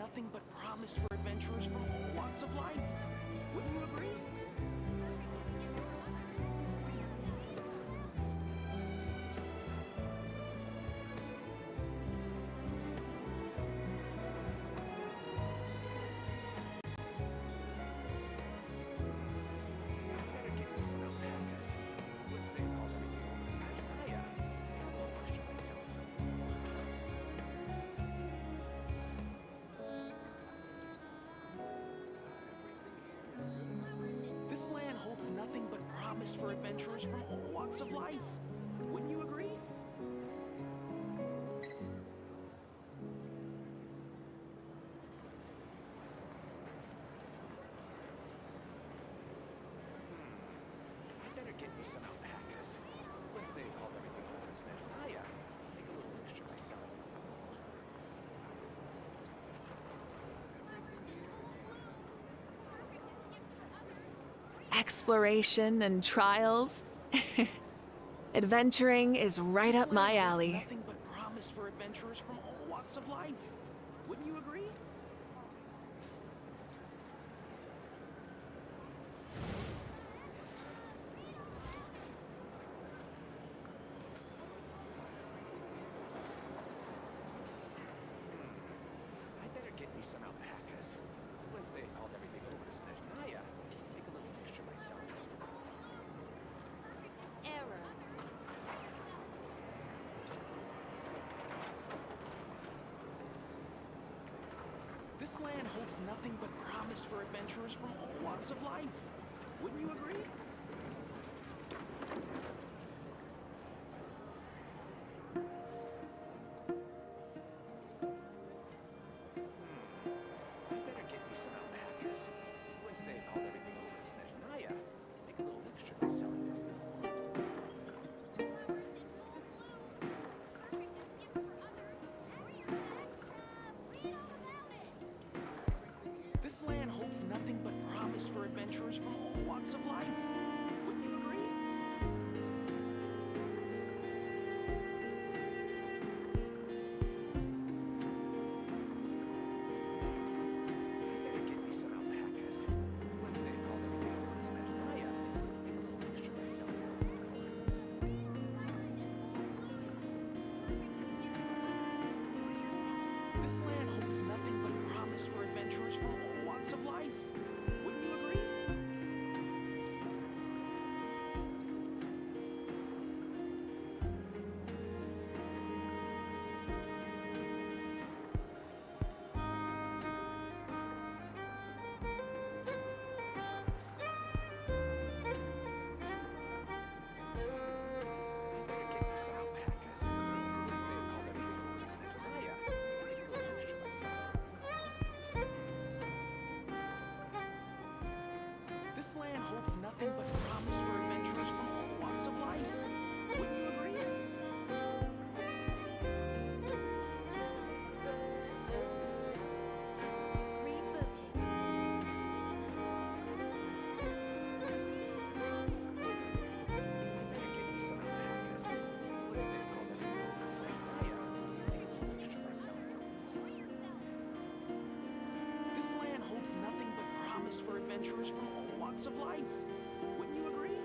nothing but promise for adventurers from all walks of life. Wouldn't you agree? This land holds nothing but promise for adventurers from all walks of life. Wouldn't you agree? I better get me some alpacas. Once they've hauled everything over to Snezhnaya, make a little mixture myself. Exploration and trials. Adventuring is right up my alley. Nothing but promise for adventurers from all walks of life. Wouldn't you agree? I better get me some alpacas. Once they've hauled everything over to Snezhnaya, make a little mixture myself. Error. This land holds nothing but promise for adventurers from all walks of life. Wouldn't you agree? I better get me some alpacas. Once they've hauled everything over to Snezhnaya, make a little mixture myself. This land holds nothing but promise for adventurers from all walks of life. Wouldn't you agree? I better get me some alpacas. Once they've hauled everything over to Snezhnaya, make a little mixture myself. This land holds nothing but promise for adventurers from all walks of life. Wouldn't you agree? I better get me some alpacas. Once they've hauled everything over to Snezhnaya, make a little mixture myself. This land holds nothing but promise for adventurers from all walks of life. Wouldn't you agree? Rebooting. I better get me some alpacas. Once they've hauled everything over to Snezhnaya, make a little mixture myself. This land holds nothing but promise for adventurers from all walks of life. Wouldn't you agree?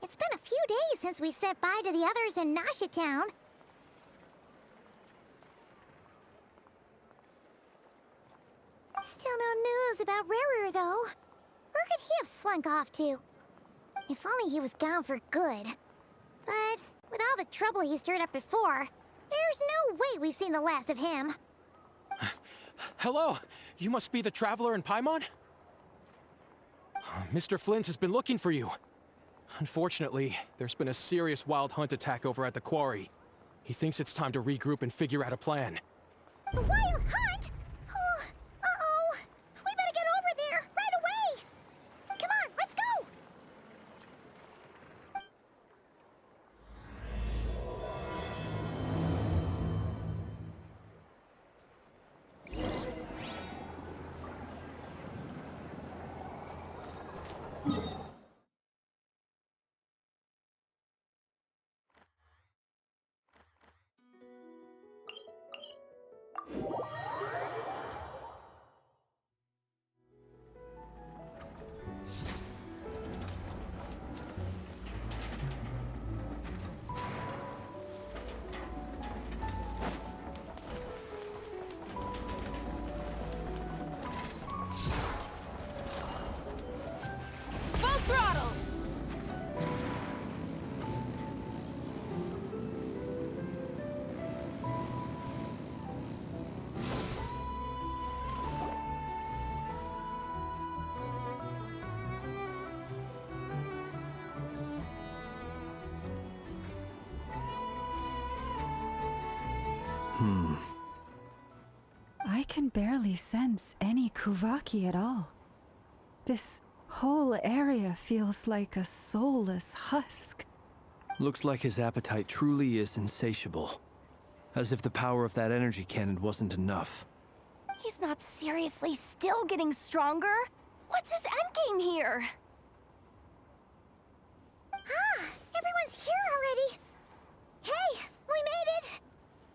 It's been a few days since we said bye to the others in Nasha Town. Still no news about Rarer, though. Where could he have slunk off to? If only he was gone for good. But with all the trouble he stirred up before, there's no way we've seen the last of him. Hello! You must be the traveler in Paimon? Mr. Flynn has been looking for you. Unfortunately, there's been a serious wild hunt attack over at the quarry. He thinks it's time to regroup and figure out a plan. The wild hunt? Oh, uh-oh. We better get over there, right away! Come on, let's go! Full throttle! I can barely sense any Kuvaki at all. This whole area feels like a soulless husk. Looks like his appetite truly is insatiable. As if the power of that energy cannon wasn't enough. He's not seriously still getting stronger? What's his endgame here? Ah, everyone's here already. Hey, we made it.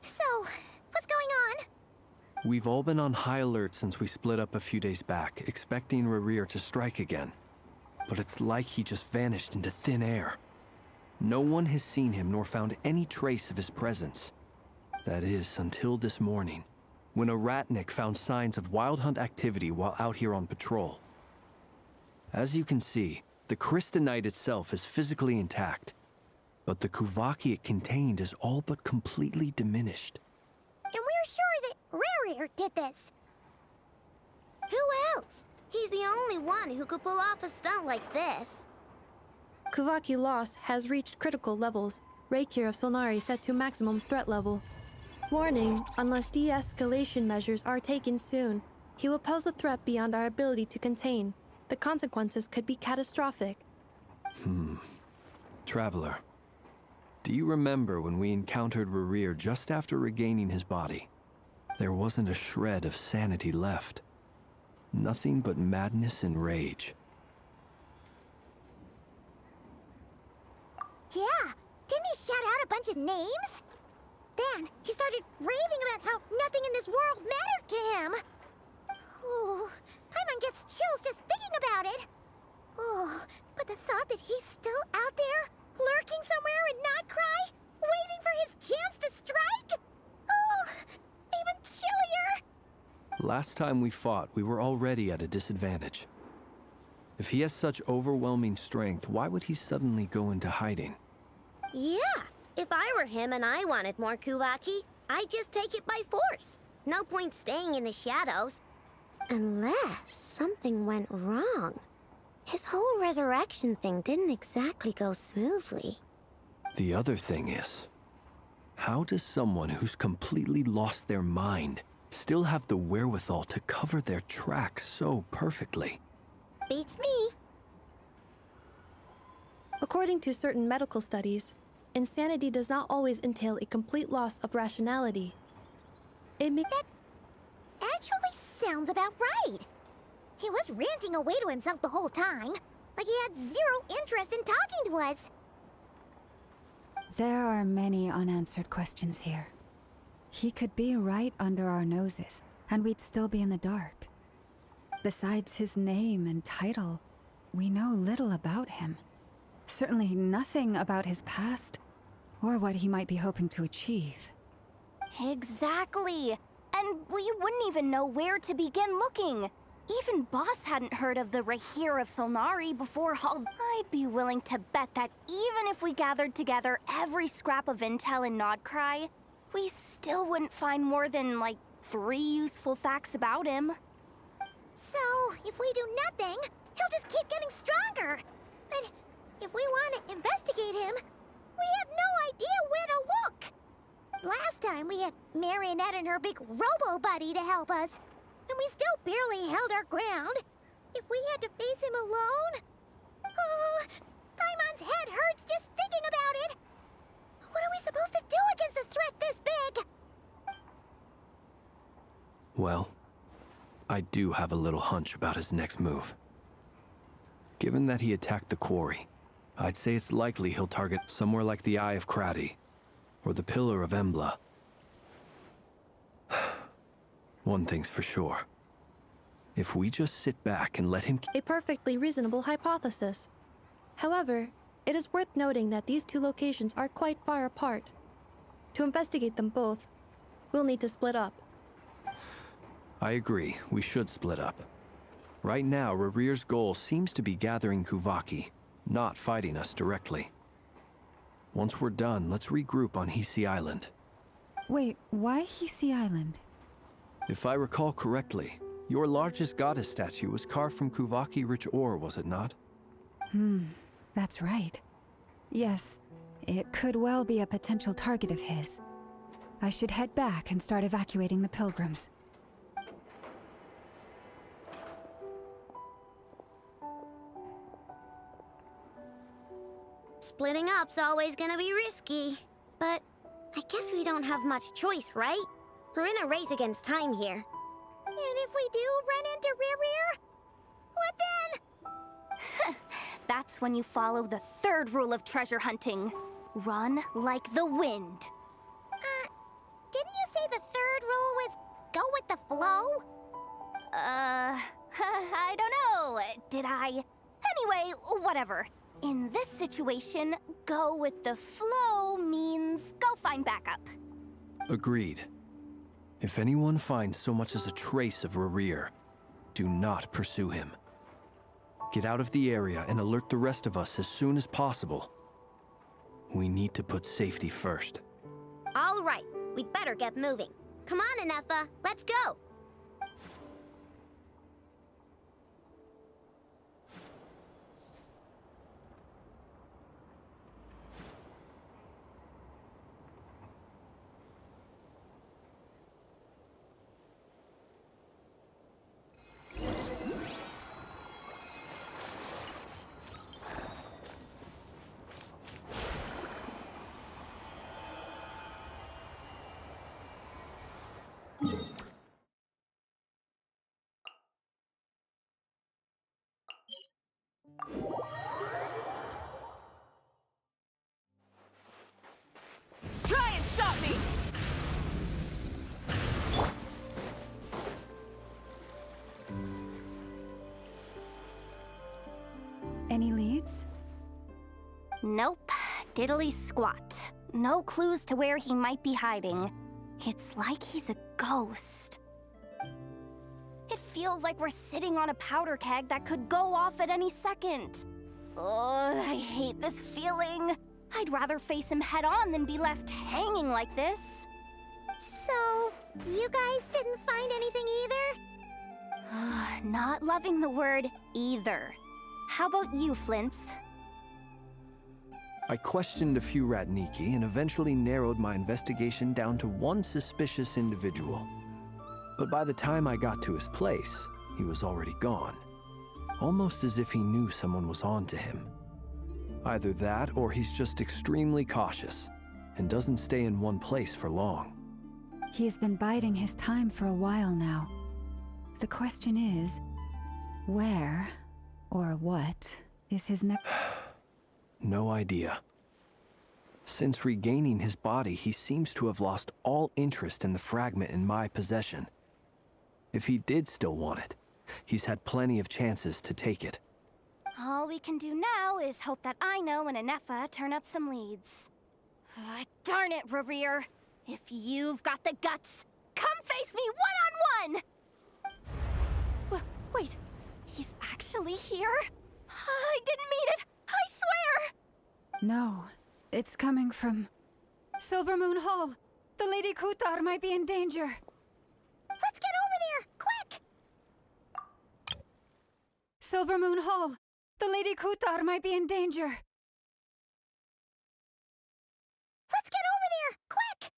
So, what's going on? We've all been on high alert since we split up a few days back, expecting Rarir to strike again. But it's like he just vanished into thin air. No one has seen him nor found any trace of his presence. That is, until this morning, when a ratnik found signs of wild hunt activity while out here on patrol. As you can see, the crystalline itself is physically intact, but the Kuvaki it contained is all but completely diminished. And we're sure that Rarir did this. Who else? He's the only one who could pull off a stunt like this. Kuvaki loss has reached critical levels. Reikir of Solnari set to maximum threat level. Warning, unless de-escalation measures are taken soon, he will pose a threat beyond our ability to contain. The consequences could be catastrophic. Traveler, do you remember when we encountered Rarir just after regaining his body? There wasn't a shred of sanity left. Nothing but madness and rage. Yeah, didn't he shout out a bunch of names? Then he started raving about how nothing in this world mattered to him. Oh, Paimon gets chills just thinking about it. Oh, but the thought that he's still out there, lurking somewhere in Not Cry, waiting for his chance to strike? Oh, even chillier. Last time we fought, we were already at a disadvantage. If he has such overwhelming strength, why would he suddenly go into hiding? Yeah, if I were him and I wanted more Kuvaki, I'd just take it by force. No point staying in the shadows. Unless something went wrong. His whole resurrection thing didn't exactly go smoothly. The other thing is, how does someone who's completely lost their mind still have the wherewithal to cover their tracks so perfectly. Beats me. According to certain medical studies, insanity does not always entail a complete loss of rationality. It may Actually sounds about right. He was ranting away to himself the whole time, like he had zero interest in talking to us. There are many unanswered questions here. He could be right under our noses, and we'd still be in the dark. Besides his name and title, we know little about him. Certainly nothing about his past, or what he might be hoping to achieve. Exactly. And we wouldn't even know where to begin looking. Even Boss hadn't heard of the Rahir of Solnari before all. I'd be willing to bet that even if we gathered together every scrap of intel in Nodcry, we still wouldn't find more than, like, 3 useful facts about him. So, if we do nothing, he'll just keep getting stronger. But if we want to investigate him, we have no idea where to look. Last time we had Marionette and her big robo-buddy to help us, and we still barely held our ground. If we had to face him alone... Oh, Paimon's head hurts just thinking about it. What are we supposed to do against a threat this big? Well, I do have a little hunch about his next move. Given that he attacked the quarry, I'd say it's likely he'll target somewhere like the Eye of Krati, or the Pillar of Embla. One thing's for sure. If we just sit back and let him... a perfectly reasonable hypothesis. However, it is worth noting that these two locations are quite far apart. To investigate them both, we'll need to split up. I agree, we should split up. Right now, Rarir's goal seems to be gathering Kuvaki, not fighting us directly. Once we're done, let's regroup on Hisi Island. Wait, why Hisi Island? If I recall correctly, your largest goddess statue was carved from Kuvaki-rich ore, was it not? That's right. Yes, it could well be a potential target of his. I should head back and start evacuating the pilgrims. Splitting up's always gonna be risky. But I guess we don't have much choice, right? We're in a race against time here. And if we do run into Rarir, what then? That's when you follow the 3rd rule of treasure hunting. Run like the wind. Didn't you say the 3rd rule was go with the flow? I don't know. Did I? Anyway, whatever. In this situation, go with the flow means go find backup. Agreed. If anyone finds so much as a trace of Rarir, do not pursue him. Get out of the area and alert the rest of us as soon as possible. We need to put safety first. All right, we'd better get moving. Come on, Anefa, let's go. Try and stop me! Any leads? Nope. Diddly squat. No clues to where he might be hiding. It's like he's a ghost. It feels like we're sitting on a powder keg that could go off at any second. Ugh, I hate this feeling. I'd rather face him head on than be left hanging like this. So, you guys didn't find anything either? Not loving the word either. How about you, Flints? I questioned a few Ratniki and eventually narrowed my investigation down to one suspicious individual. But by the time I got to his place, he was already gone. Almost as if he knew someone was on to him. Either that, or he's just extremely cautious and doesn't stay in one place for long. He's been biding his time for a while now. The question is, where or what is his next? No idea. Since regaining his body, he seems to have lost all interest in the fragment in my possession. If he did still want it, he's had plenty of chances to take it. All we can do now is hope that Ino and Anefa turn up some leads. Darn it, Rerir! If you've got the guts, come face me one-on-one! Wait, he's actually here? I didn't mean it! I swear! No, it's coming from Silver Moon Hall. The Lady Kutar might be in danger. Let's get over there, quick! Silver Moon Hall. The Lady Kutar might be in danger. Let's get over there, quick!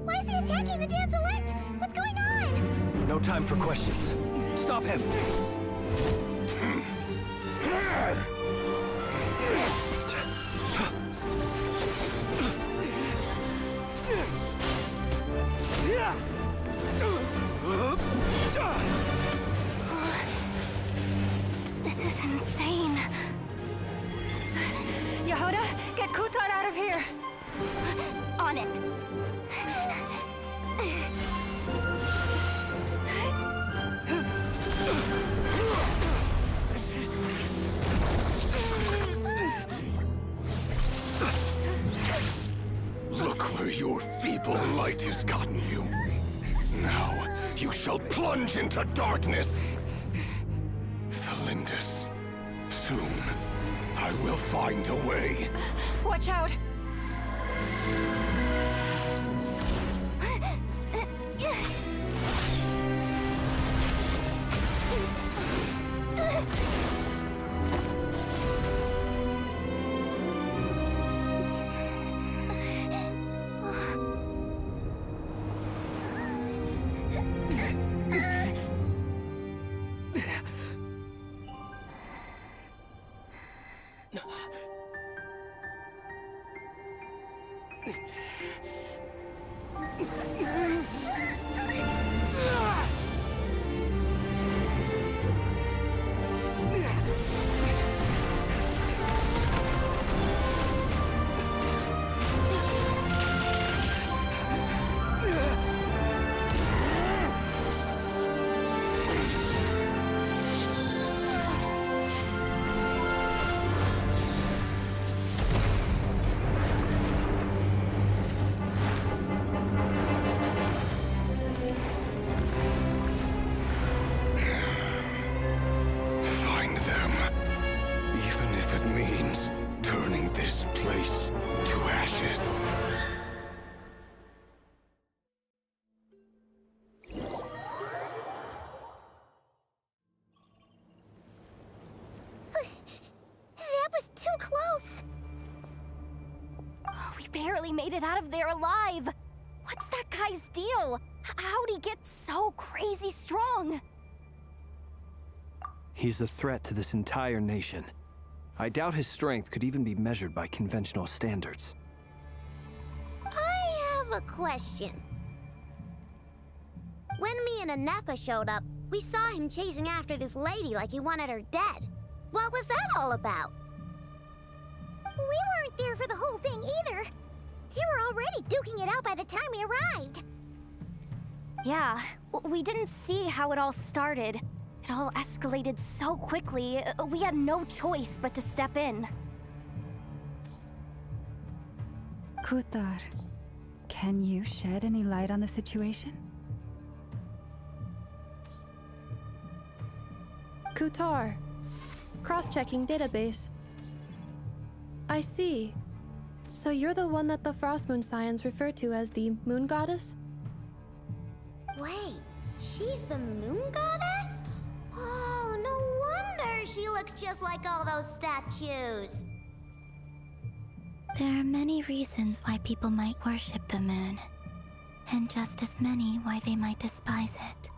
Why is he attacking the damselette? What's going on? No time for questions. Stop him! This is insane. Yehuda, get Kutar out of here! On it. Look where your feeble light has gotten you. Now, you shall plunge into darkness. Felindus, soon, I will find a way. Watch out! barely made it out of there alive. What's that guy's deal? How'd he get so crazy strong? He's a threat to this entire nation. I doubt his strength could even be measured by conventional standards. I have a question. When me and Anefa showed up, we saw him chasing after this lady like he wanted her dead. What was that all about? We weren't there for the whole thing either. They were already duking it out by the time we arrived. Yeah, we didn't see how it all started. It all escalated so quickly, we had no choice but to step in. Kutar, can you shed any light on the situation? Kutar. Cross-checking database. I see. So you're the one that the Frost Moon Scions refer to as the Moon Goddess? Wait, she's the moon goddess? Oh, no wonder she looks just like all those statues. There are many reasons why people might worship the moon, and just as many why they might despise it.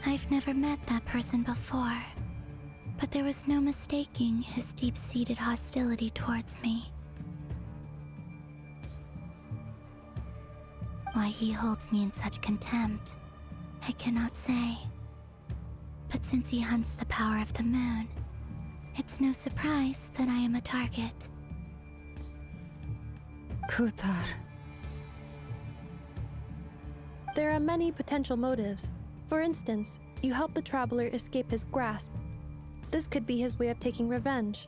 I've never met that person before, but there was no mistaking his deep-seated hostility towards me. Why he holds me in such contempt, I cannot say. But since he hunts the power of the moon, it's no surprise that I am a target. Kutar. There are many potential motives. For instance, you help the traveler escape his grasp. This could be his way of taking revenge.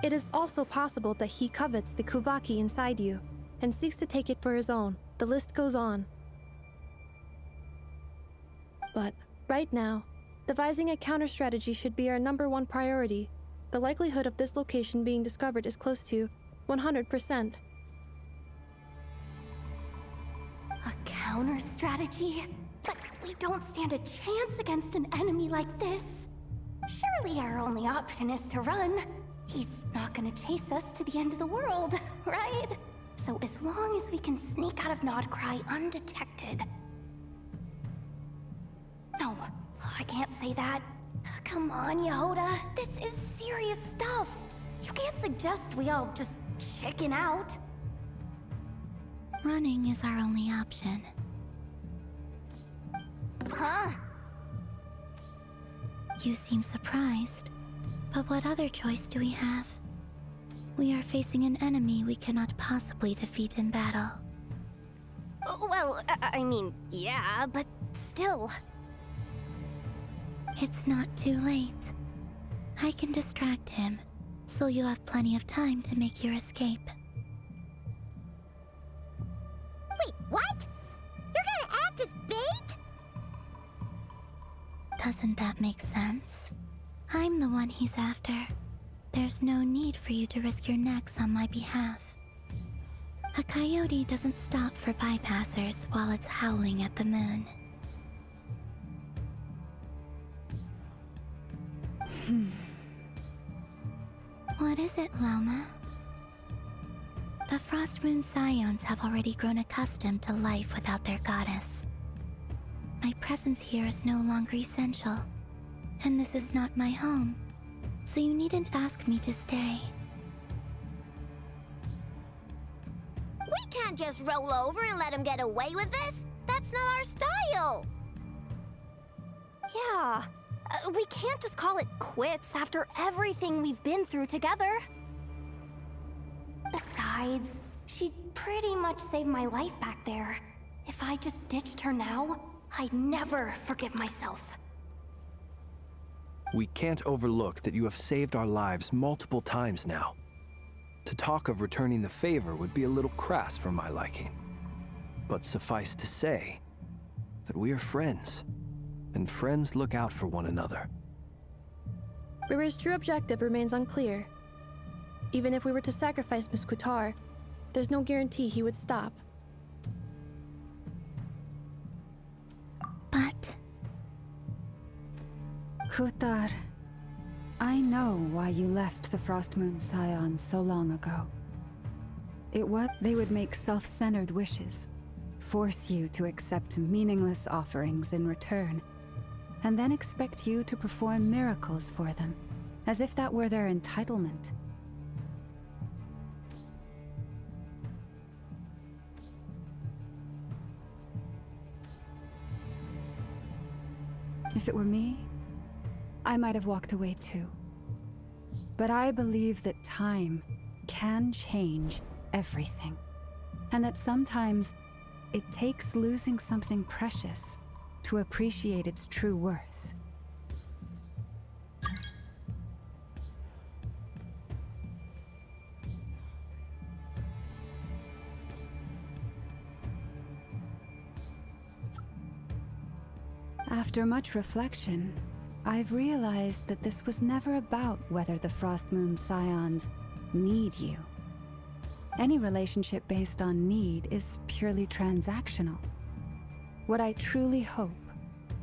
It is also possible that he covets the Kuvaki inside you and seeks to take it for his own. The list goes on. But right now, devising a counter-strategy should be our #1 priority. The likelihood of this location being discovered is close to 100%. A counter-strategy? But we don't stand a chance against an enemy like this. Surely our only option is to run. He's not gonna chase us to the end of the world, right? So as long as we can sneak out of Nodcry undetected... No, I can't say that. Come on, Yehoda. This is serious stuff. You can't suggest we all just chicken out. Running is our only option. Huh? You seem surprised, but what other choice do we have? We are facing an enemy we cannot possibly defeat in battle. Well, I mean, yeah, but still. It's not too late. I can distract him, so you have plenty of time to make your escape. Wait, what? You're gonna act as bait? Doesn't that make sense? I'm the one he's after. There's no need for you to risk your necks on my behalf. A coyote doesn't stop for bypassers while it's howling at the moon. What is it, Loma? The Frost Moon Scions have already grown accustomed to life without their goddess. My presence here is no longer essential, and this is not my home, so you needn't ask me to stay. We can't just roll over and let him get away with this. That's not our style. Yeah, we can't just call it quits after everything we've been through together. Besides, she'd pretty much saved my life back there. If I just ditched her now, I'd never forgive myself. We can't overlook that you have saved our lives multiple times now. To talk of returning the favor would be a little crass for my liking. But suffice to say that we are friends, and friends look out for one another. Rira's true objective remains unclear. Even if we were to sacrifice Miss Kutar, there's no guarantee he would stop. Kutar, I know why you left the Frostmoon Scions so long ago. It was they would make self-centered wishes, force you to accept meaningless offerings in return, and then expect you to perform miracles for them, as if that were their entitlement. If it were me, I might have walked away too. But I believe that time can change everything, and that sometimes it takes losing something precious to appreciate its true worth. After much reflection, I've realized that this was never about whether the Frostmoon Scions need you. Any relationship based on need is purely transactional. What I truly hope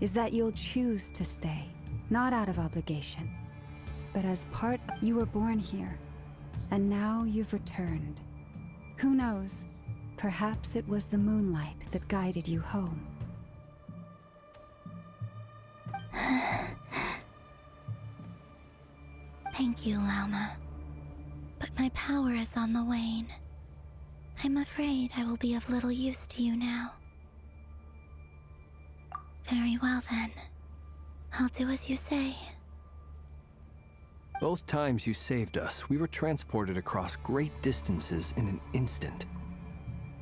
is that you'll choose to stay, not out of obligation, but as part of you were born here, and now you've returned. Who knows? Perhaps it was the moonlight that guided you home. Thank you, Lauma. But my power is on the wane. I'm afraid I will be of little use to you now. Very well then. I'll do as you say. Both times you saved us, we were transported across great distances in an instant.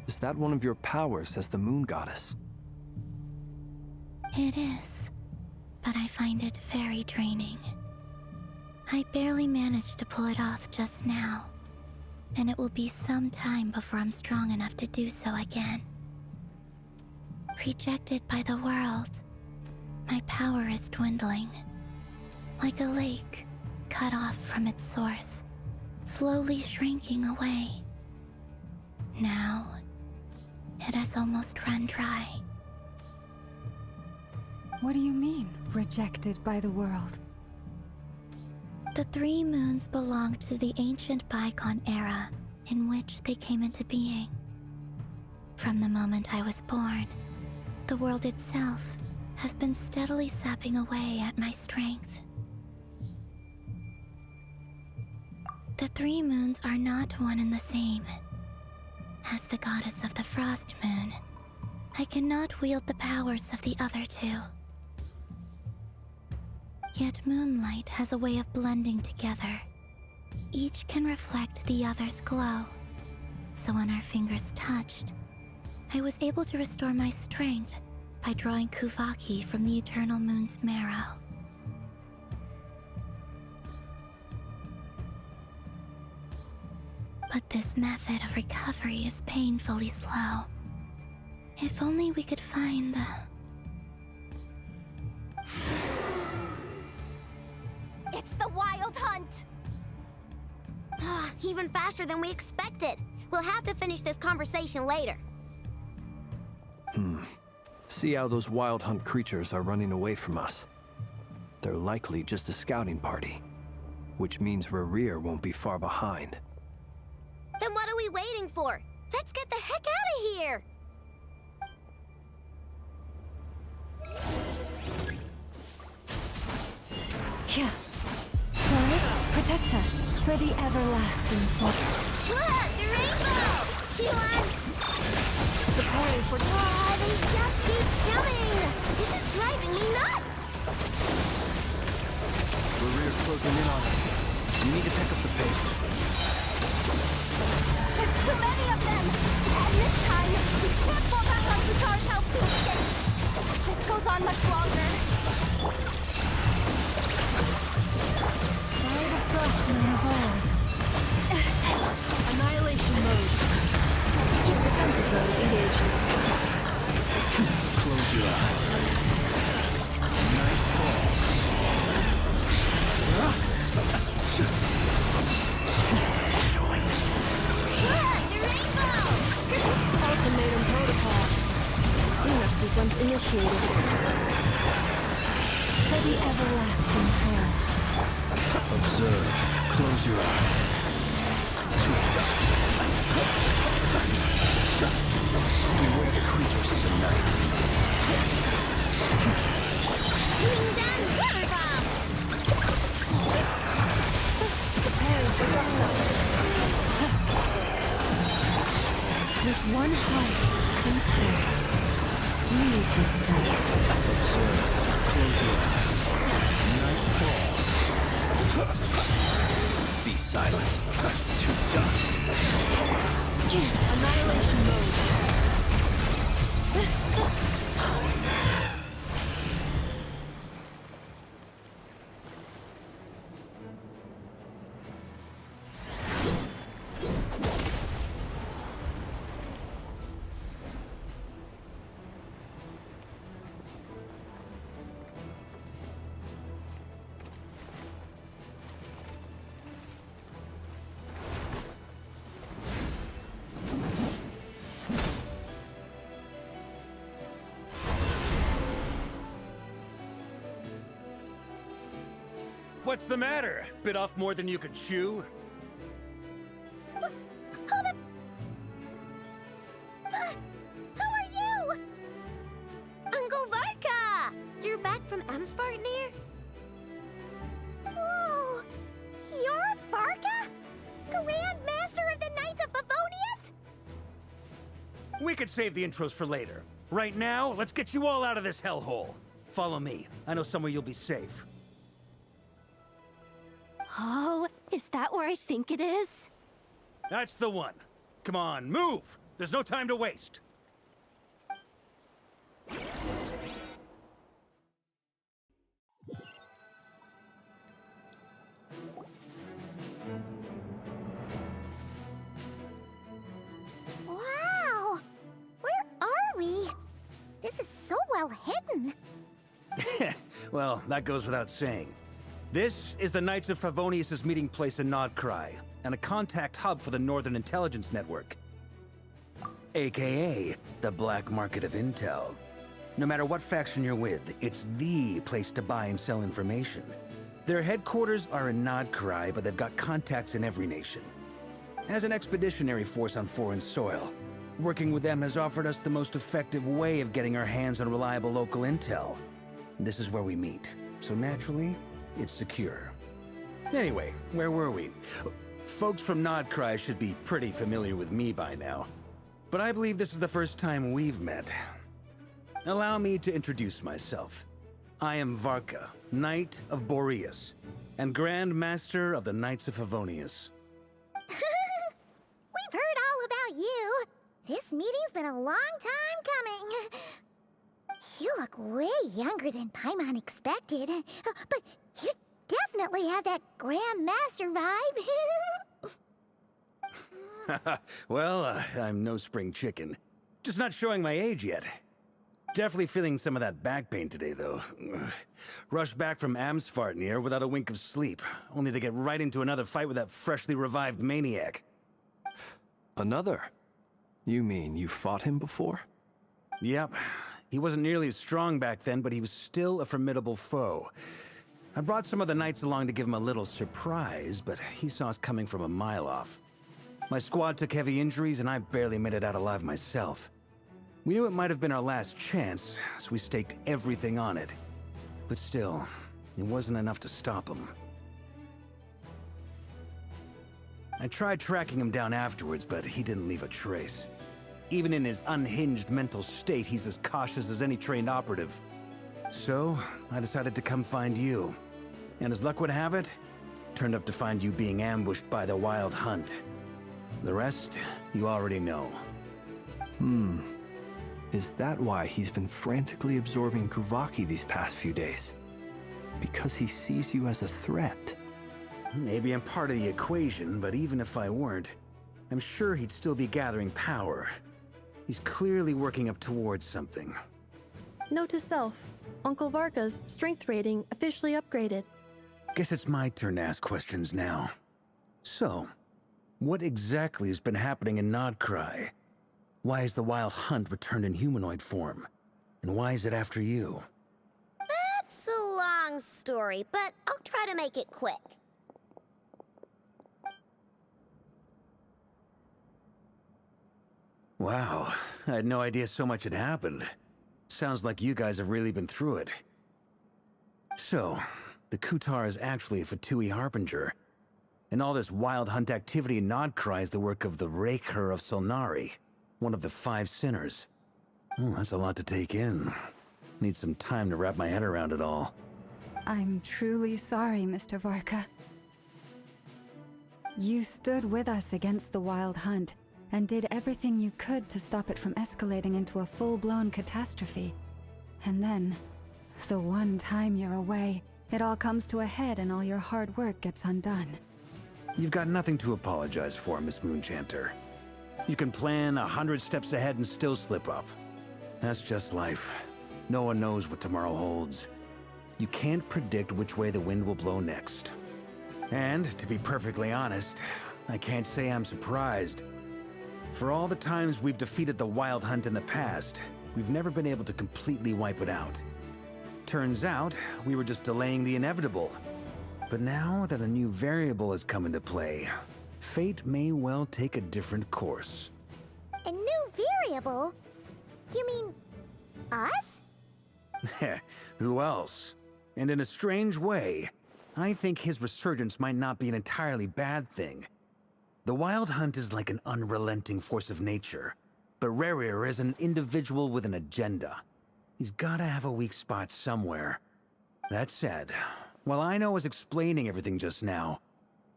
Is that one of your powers as the Moon Goddess? It is, but I find it very draining. I barely managed to pull it off just now, and it will be some time before I'm strong enough to do so again. Rejected by the world, my power is dwindling. Like a lake, cut off from its source, slowly shrinking away. Now, it has almost run dry. What do you mean, rejected by the world? The 3 moons belonged to the ancient bygone era in which they came into being. From the moment I was born, the world itself has been steadily sapping away at my strength. The 3 moons are not one and the same. As the goddess of the Frost Moon, I cannot wield the powers of the other 2. Yet moonlight has a way of blending together. Each can reflect the other's glow. So when our fingers touched, I was able to restore my strength by drawing Kuvaki from the eternal moon's marrow. But this method of recovery is painfully slow. If only we could find the... It's the Wild Hunt! Even faster than we expected. We'll have to finish this conversation later. See how those Wild Hunt creatures are running away from us. They're likely just a scouting party, which means Rerir won't be far behind. Then what are we waiting for? Let's get the heck out of here! Here. Chloris, protect us for the everlasting flood. Look! The rainbow! T1! Preparing for They just keep coming! This is driving me nuts! Rerir's closing in on us. We need to pick up the pace. There's too many of them! And this time, we can't fall back on Kutar's help to escape! This goes on much longer. By the Frostmoon of old. Annihilation mode. Keep defensive mode engaged. Close your eyes. Night falls. Ultimatum protocol. Cleanup sequence initiated. For the everlasting past. Observe. Close your eyes. To dust. Beware the creatures of the night. Down water bomb! Preparing for dust-up. With one heart and prayer, leave this place. Observe. Close your eyes. Night falls. Be silent. To dust. Annihilation mode. What's the matter? Bit off more than you could chew? Who are you? Uncle Varka! You're back from Amsvartnir? Whoa! You're Varka? Grand Master of the Knights of Favonius? We could save the intros for later. Right now, let's get you all out of this hellhole. Follow me. I know somewhere you'll be safe. Oh, is that where I think it is? That's the one. Come on, move! There's no time to waste. Wow! Where are we? This is so well hidden. Well, that goes without saying. This is the Knights of Favonius' meeting place in Nodcry, and a contact hub for the Northern Intelligence Network. AKA, the black market of intel. No matter what faction you're with, it's the place to buy and sell information. Their headquarters are in Nodcry, but they've got contacts in every nation. As an expeditionary force on foreign soil, working with them has offered us the most effective way of getting our hands on reliable local intel. This is where we meet, so naturally, it's secure. Anyway, where were we? Folks from Nodcry should be pretty familiar with me by now. But I believe this is the first time we've met. Allow me to introduce myself. I am Varka, Knight of Boreas, and Grand Master of the Knights of Favonius. We've heard all about you. This meeting's been a long time coming. You look way younger than Paimon expected. But you definitely have that Grand Master vibe. Well, I'm no spring chicken. Just not showing my age yet. Definitely feeling some of that back pain today, though. Rushed back from Amsvartnir without a wink of sleep, only to get right into another fight with that freshly revived maniac. Another? You mean you fought him before? Yep. He wasn't nearly as strong back then, but he was still a formidable foe. I brought some of the knights along to give him a little surprise, but he saw us coming from a mile off. My squad took heavy injuries, and I barely made it out alive myself. We knew it might have been our last chance, so we staked everything on it. But still, it wasn't enough to stop him. I tried tracking him down afterwards, but he didn't leave a trace. Even in his unhinged mental state, he's as cautious as any trained operative. So, I decided to come find you. And as luck would have it, turned up to find you being ambushed by the Wild Hunt. The rest, you already know. Is that why he's been frantically absorbing Kuvaki these past few days? Because he sees you as a threat? Maybe I'm part of the equation, but even if I weren't, I'm sure he'd still be gathering power. He's clearly working up towards something. Note to self, Uncle Varka's strength rating officially upgraded. Guess it's my turn to ask questions now. So, what exactly has been happening in Nodcry? Why has the Wild Hunt returned in humanoid form? And why is it after you? That's a lot long story, but I'll try to make it quick. Wow, I had no idea so much had happened. Sounds like you guys have really been through it. So, the Kutar is actually a Fatui Harbinger. And all this wild hunt activity in Nodcry is the work of the Raker of Solnari, one of the 5 sinners. Oh, that's a lot to take in. Need some time to wrap my head around it all. I'm truly sorry, Mr. Varka. You stood with us against the Wild Hunt, and did everything you could to stop it from escalating into a full-blown catastrophe. And then, the one time you're away, it all comes to a head and all your hard work gets undone. You've got nothing to apologize for, Miss Moonchanter. You can plan 100 steps ahead and still slip up. That's just life. No one knows what tomorrow holds. You can't predict which way the wind will blow next. And, to be perfectly honest, I can't say I'm surprised. For all the times we've defeated the Wild Hunt in the past, we've never been able to completely wipe it out. Turns out, we were just delaying the inevitable. But now that a new variable has come into play, fate may well take a different course. A new variable? You mean... us? Who else? And in a strange way, I think his resurgence might not be an entirely bad thing. The Wild Hunt is like an unrelenting force of nature, but Rerir is an individual with an agenda. He's gotta have a weak spot somewhere. That said, while I was explaining everything just now,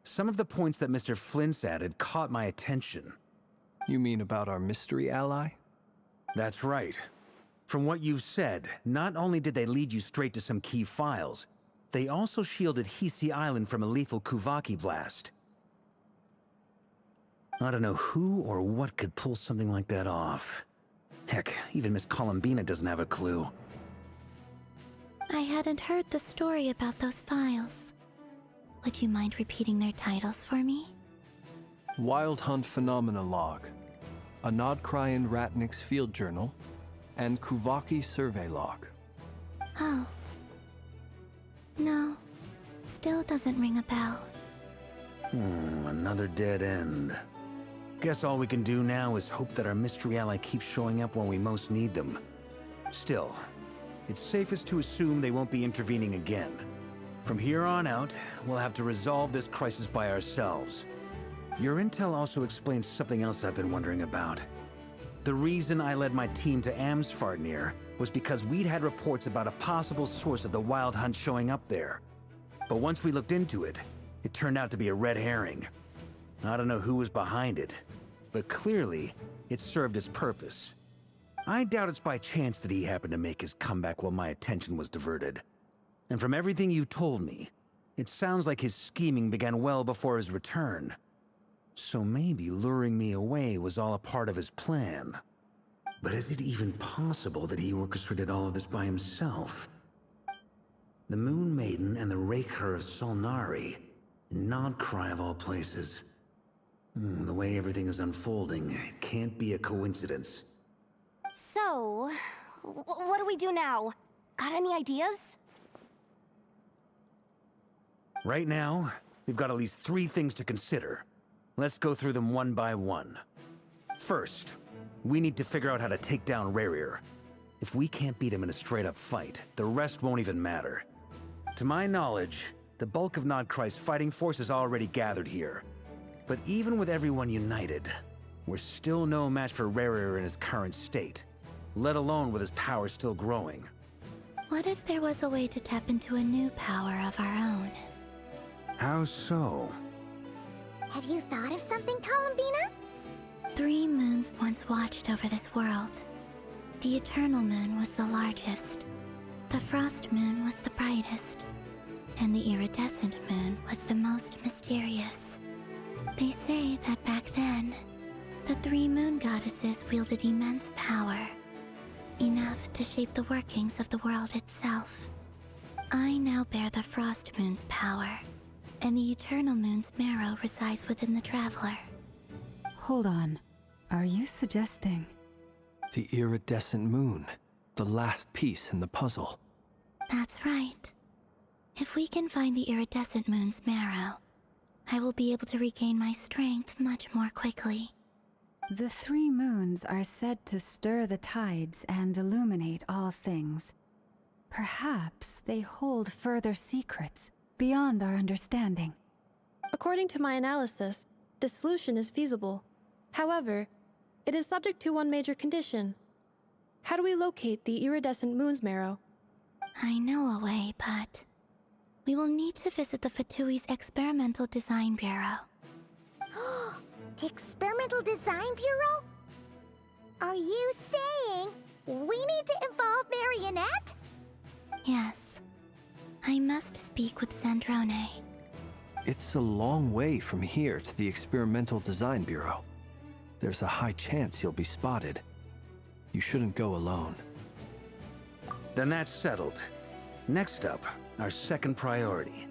some of the points that Mr. Flint's added caught my attention. You mean about our mystery ally? That's right. From what you've said, not only did they lead you straight to some key files, they also shielded Hisi Island from a lethal Kuvaki blast. I don't know who or what could pull something like that off. Heck, even Miss Columbina doesn't have a clue. I hadn't heard the story about those files. Would you mind repeating their titles for me? Wild Hunt Phenomena Log, a Nodcryan Ratnik's Field Journal, and Kuvaki Survey Log. Oh. No. Still doesn't ring a bell. Another dead end. Guess all we can do now is hope that our mystery ally keeps showing up when we most need them. Still, it's safest to assume they won't be intervening again. From here on out, we'll have to resolve this crisis by ourselves. Your intel also explains something else I've been wondering about. The reason I led my team to Amsfarnir was because we'd had reports about a possible source of the Wild Hunt showing up there. But once we looked into it, it turned out to be a red herring. I don't know who was behind it, but clearly, it served its purpose. I doubt it's by chance that he happened to make his comeback while my attention was diverted. And from everything you told me, it sounds like his scheming began well before his return. So maybe luring me away was all a part of his plan. But is it even possible that he orchestrated all of this by himself? The Moon Maiden and the Raker of Solnari, Nodcry of all places. The way everything is unfolding, it can't be a coincidence. So, what do we do now? Got any ideas? Right now, we've got at least 3 things to consider. Let's go through them one by one. First, we need to figure out how to take down Rerir. If we can't beat him in a straight-up fight, the rest won't even matter. To my knowledge, the bulk of Nodcry's fighting force is already gathered here. But even with everyone united, we're still no match for Rerir in his current state, let alone with his power still growing. What if there was a way to tap into a new power of our own? How so? Have you thought of something, Columbina? 3 moons once watched over this world. The Eternal Moon was the largest. The Frost Moon was the brightest. And the Iridescent Moon was the most mysterious. They say that back then, the 3 moon goddesses wielded immense power. Enough to shape the workings of the world itself. I now bear the Frost Moon's power, and the Eternal Moon's marrow resides within the Traveler. Hold on. Are you suggesting... The Iridescent Moon, the last piece in the puzzle. That's right. If we can find the iridescent moon's marrow, I will be able to regain my strength much more quickly. The 3 moons are said to stir the tides and illuminate all things. Perhaps they hold further secrets beyond our understanding. According to my analysis, the solution is feasible. However, it is subject to one major condition. How do we locate the iridescent moon's marrow? I know a way, but we will need to visit the Fatui's Experimental Design Bureau. The Experimental Design Bureau? Are you saying we need to involve Marionette? Yes. I must speak with Sandrone. It's a long way from here to the Experimental Design Bureau. There's a high chance you'll be spotted. You shouldn't go alone. Then that's settled. Next up, our second priority.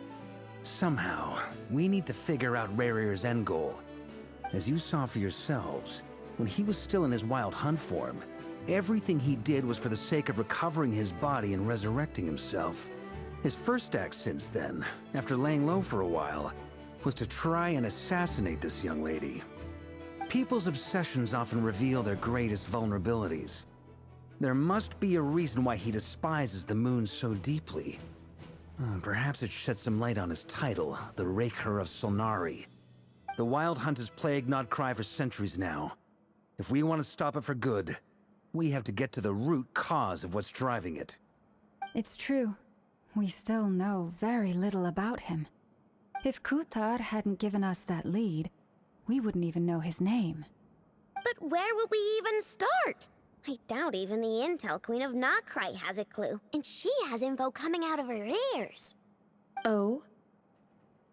Somehow, we need to figure out Rarir's end goal. As you saw for yourselves, when he was still in his wild hunt form, everything he did was for the sake of recovering his body and resurrecting himself. His first act since then, after laying low for a while, was to try and assassinate this young lady. People's obsessions often reveal their greatest vulnerabilities. There must be a reason why he despises the moon so deeply. Perhaps it sheds some light on his title, the Raker of Solnari. The Wild Hunt has plagued Nodcry for centuries now. If we want to stop it for good, we have to get to the root cause of what's driving it. It's true. We still know very little about him. If Kuthar hadn't given us that lead, we wouldn't even know his name. But where would we even start? I doubt even the Intel Queen of Nodcry has a clue, and she has info coming out of her ears. Oh?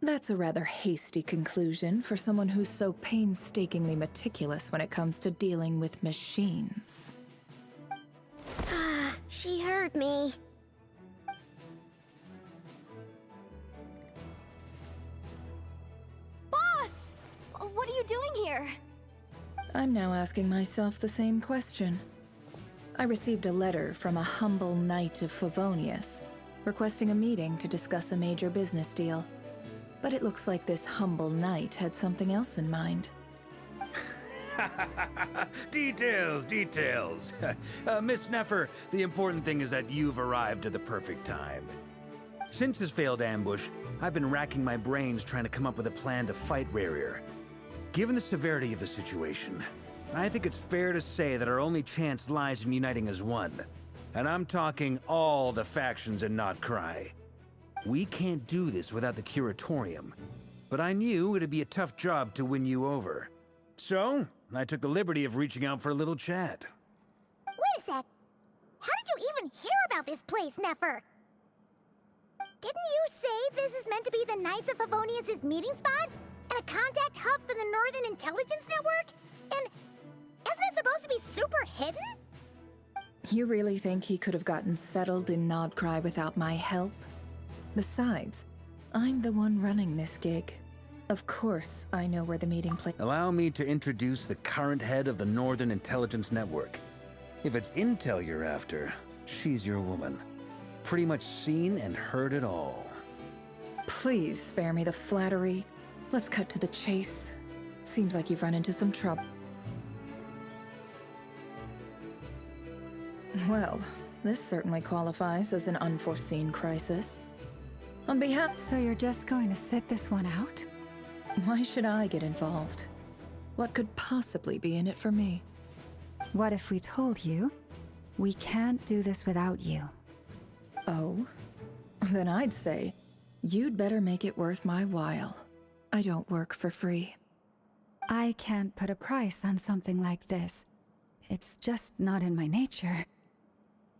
That's a rather hasty conclusion for someone who's so painstakingly meticulous when it comes to dealing with machines. Ah, she heard me. Boss! What are you doing here? I'm now asking myself the same question. I received a letter from a humble knight of Favonius, requesting a meeting to discuss a major business deal. But it looks like this humble knight had something else in mind. Details, details. Miss Nefer, the important thing is that you've arrived at the perfect time. Since his failed ambush, I've been racking my brains trying to come up with a plan to fight Rarir. Given the severity of the situation, I think it's fair to say that our only chance lies in uniting as one. And I'm talking all the factions in Nodcry. We can't do this without the Curatorium, but I knew it'd be a tough job to win you over. So, I took the liberty of reaching out for a little chat. Wait a sec. How did you even hear about this place, Nefer? Didn't you say this is meant to be the Knights of Favonius' meeting spot? And a contact hub for the Northern Intelligence Network? And isn't it supposed to be super hidden? You really think he could have gotten settled in Nodcry without my help? Besides, I'm the one running this gig. Of course I know where the meeting place. Allow me to introduce the current head of the Northern Intelligence Network. If it's intel you're after, she's your woman. Pretty much seen and heard it all. Please spare me the flattery. Let's cut to the chase. Seems like you've run into some trouble. Well, this certainly qualifies as an unforeseen crisis. On behalf... So you're just going to sit this one out? Why should I get involved? What could possibly be in it for me? What if we told you we can't do this without you? Oh? Then I'd say, you'd better make it worth my while. I don't work for free. I can't put a price on something like this. It's just not in my nature.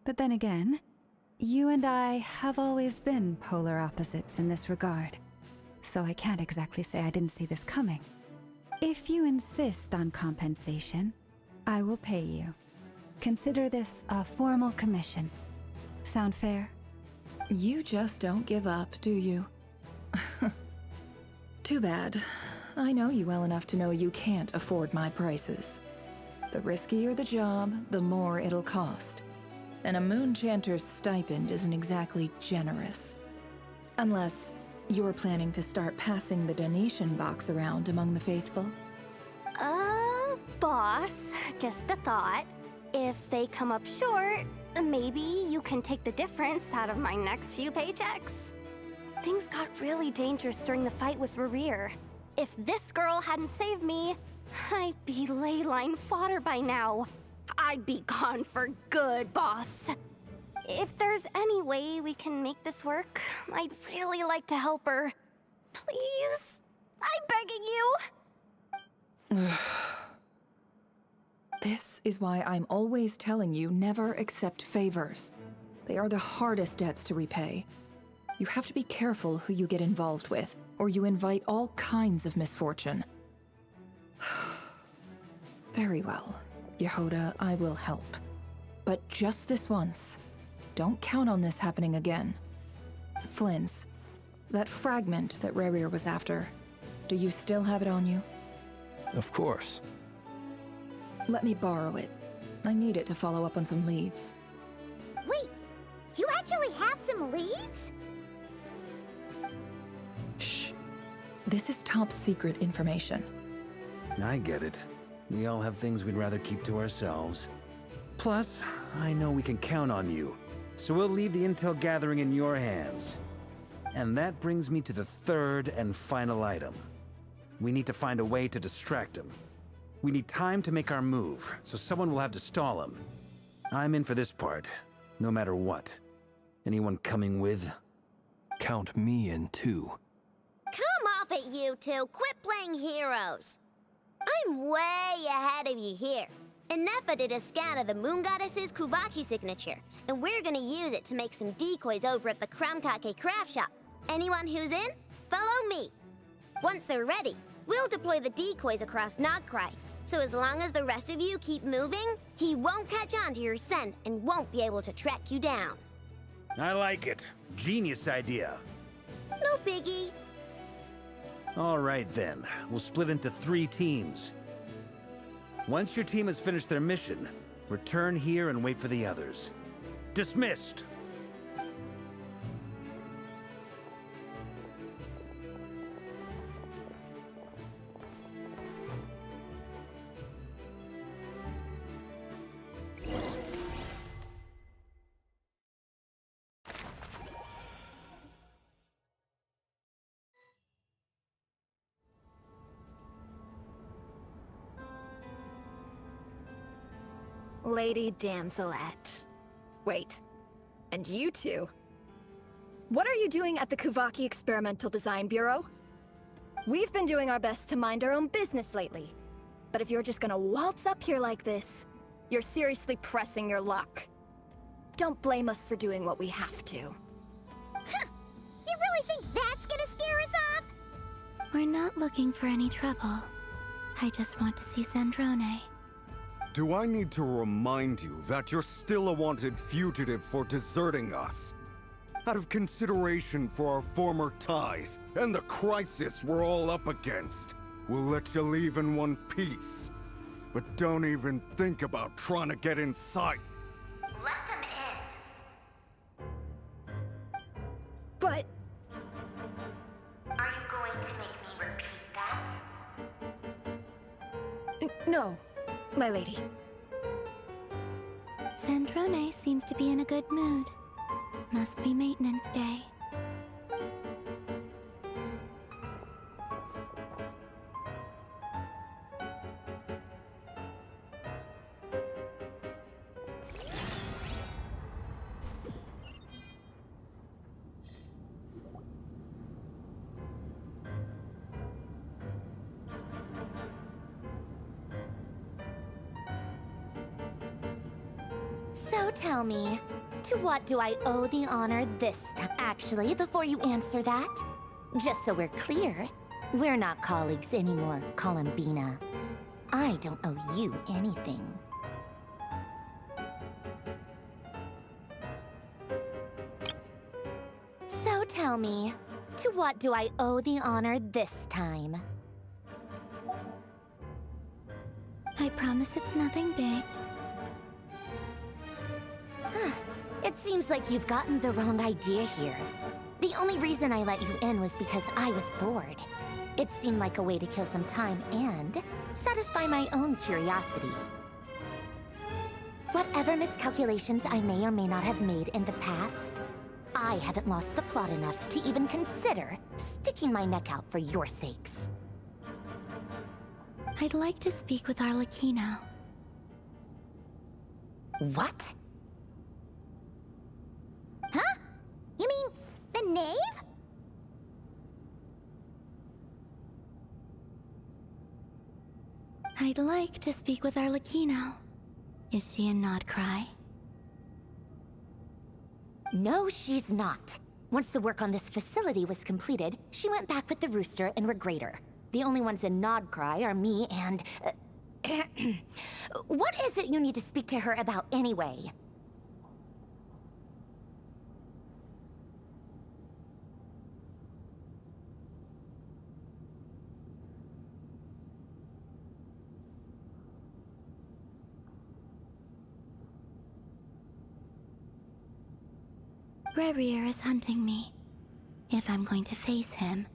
But then again, you and I have always been polar opposites in this regard. So I can't exactly say I didn't see this coming. If you insist on compensation, I will pay you. Consider this a formal commission. Sound fair? You just don't give up, do you? Too bad. I know you well enough to know you can't afford my prices. The riskier the job, the more it'll cost. And a Moonchanter's stipend isn't exactly generous. Unless you're planning to start passing the donation box around among the faithful. Boss, just a thought. If they come up short, maybe you can take the difference out of my next few paychecks. Things got really dangerous during the fight with Rerir. If this girl hadn't saved me, I'd be ley line fodder by now. I'd be gone for good, boss. If there's any way we can make this work, I'd really like to help her. Please? I'm begging you. This is why I'm always telling you never accept favors. They are the hardest debts to repay. You have to be careful who you get involved with, or you invite all kinds of misfortune. Very well, Yehoda, I will help. But just this once. Don't count on this happening again. Flynn's, that fragment that Rerir was after, do you still have it on you? Of course. Let me borrow it. I need it to follow up on some leads. Wait, you actually have some leads? Shh. This is top secret information. I get it. We all have things we'd rather keep to ourselves. Plus, I know we can count on you, so we'll leave the intel gathering in your hands. And that brings me to the third and final item. We need to find a way to distract him. We need time to make our move, so someone will have to stall him. I'm in for this part, no matter what. Anyone coming with? Count me in too. Come off it, you two. Quit playing heroes. I'm way ahead of you here. Enefa did a scan of the Moon Goddess's Kuvaki signature, and we're gonna use it to make some decoys over at the Kramkake craft shop. Anyone who's in, follow me. Once they're ready, we'll deploy the decoys across Nagcry. So as long as the rest of you keep moving, he won't catch on to your scent and won't be able to track you down. I like it. Genius idea. No biggie. All right then, we'll split into 3 teams. Once your team has finished their mission, return here and wait for the others. Dismissed! Lady Damselette. Wait, and you two? What are you doing at the Kuvaki Experimental Design Bureau? We've been doing our best to mind our own business lately. But if you're just gonna waltz up here like this, you're seriously pressing your luck. Don't blame us for doing what we have to. Huh! You really think that's gonna scare us off? We're not looking for any trouble. I just want to see Zandrone. Do I need to remind you that you're still a wanted fugitive for deserting us? Out of consideration for our former ties and the crisis we're all up against, we'll let you leave in one piece. But don't even think about trying to get inside. Let them in. But... Are you going to make me repeat that? no, my lady. Zandrone seems to be in a good mood. Must be maintenance day. So tell me, to what do I owe the honor this time? Actually, before you answer that, just so we're clear, we're not colleagues anymore, Columbina. I don't owe you anything. So tell me, to what do I owe the honor this time? I promise it's nothing big. It seems like you've gotten the wrong idea here. The only reason I let you in was because I was bored. It seemed like a way to kill some time and satisfy my own curiosity. Whatever miscalculations I may or may not have made in the past, I haven't lost the plot enough to even consider sticking my neck out for your sakes. I'd like to speak with Arlecchino. What? Huh? You mean the knave? I'd like to speak with Arlecchino. Is she a Nodcry? No, she's not. Once the work on this facility was completed, she went back with the Rooster and Regrator. The only ones in Nodcry are me and... What is it you need to speak to her about anyway? Rerir is hunting me. If I'm going to face him,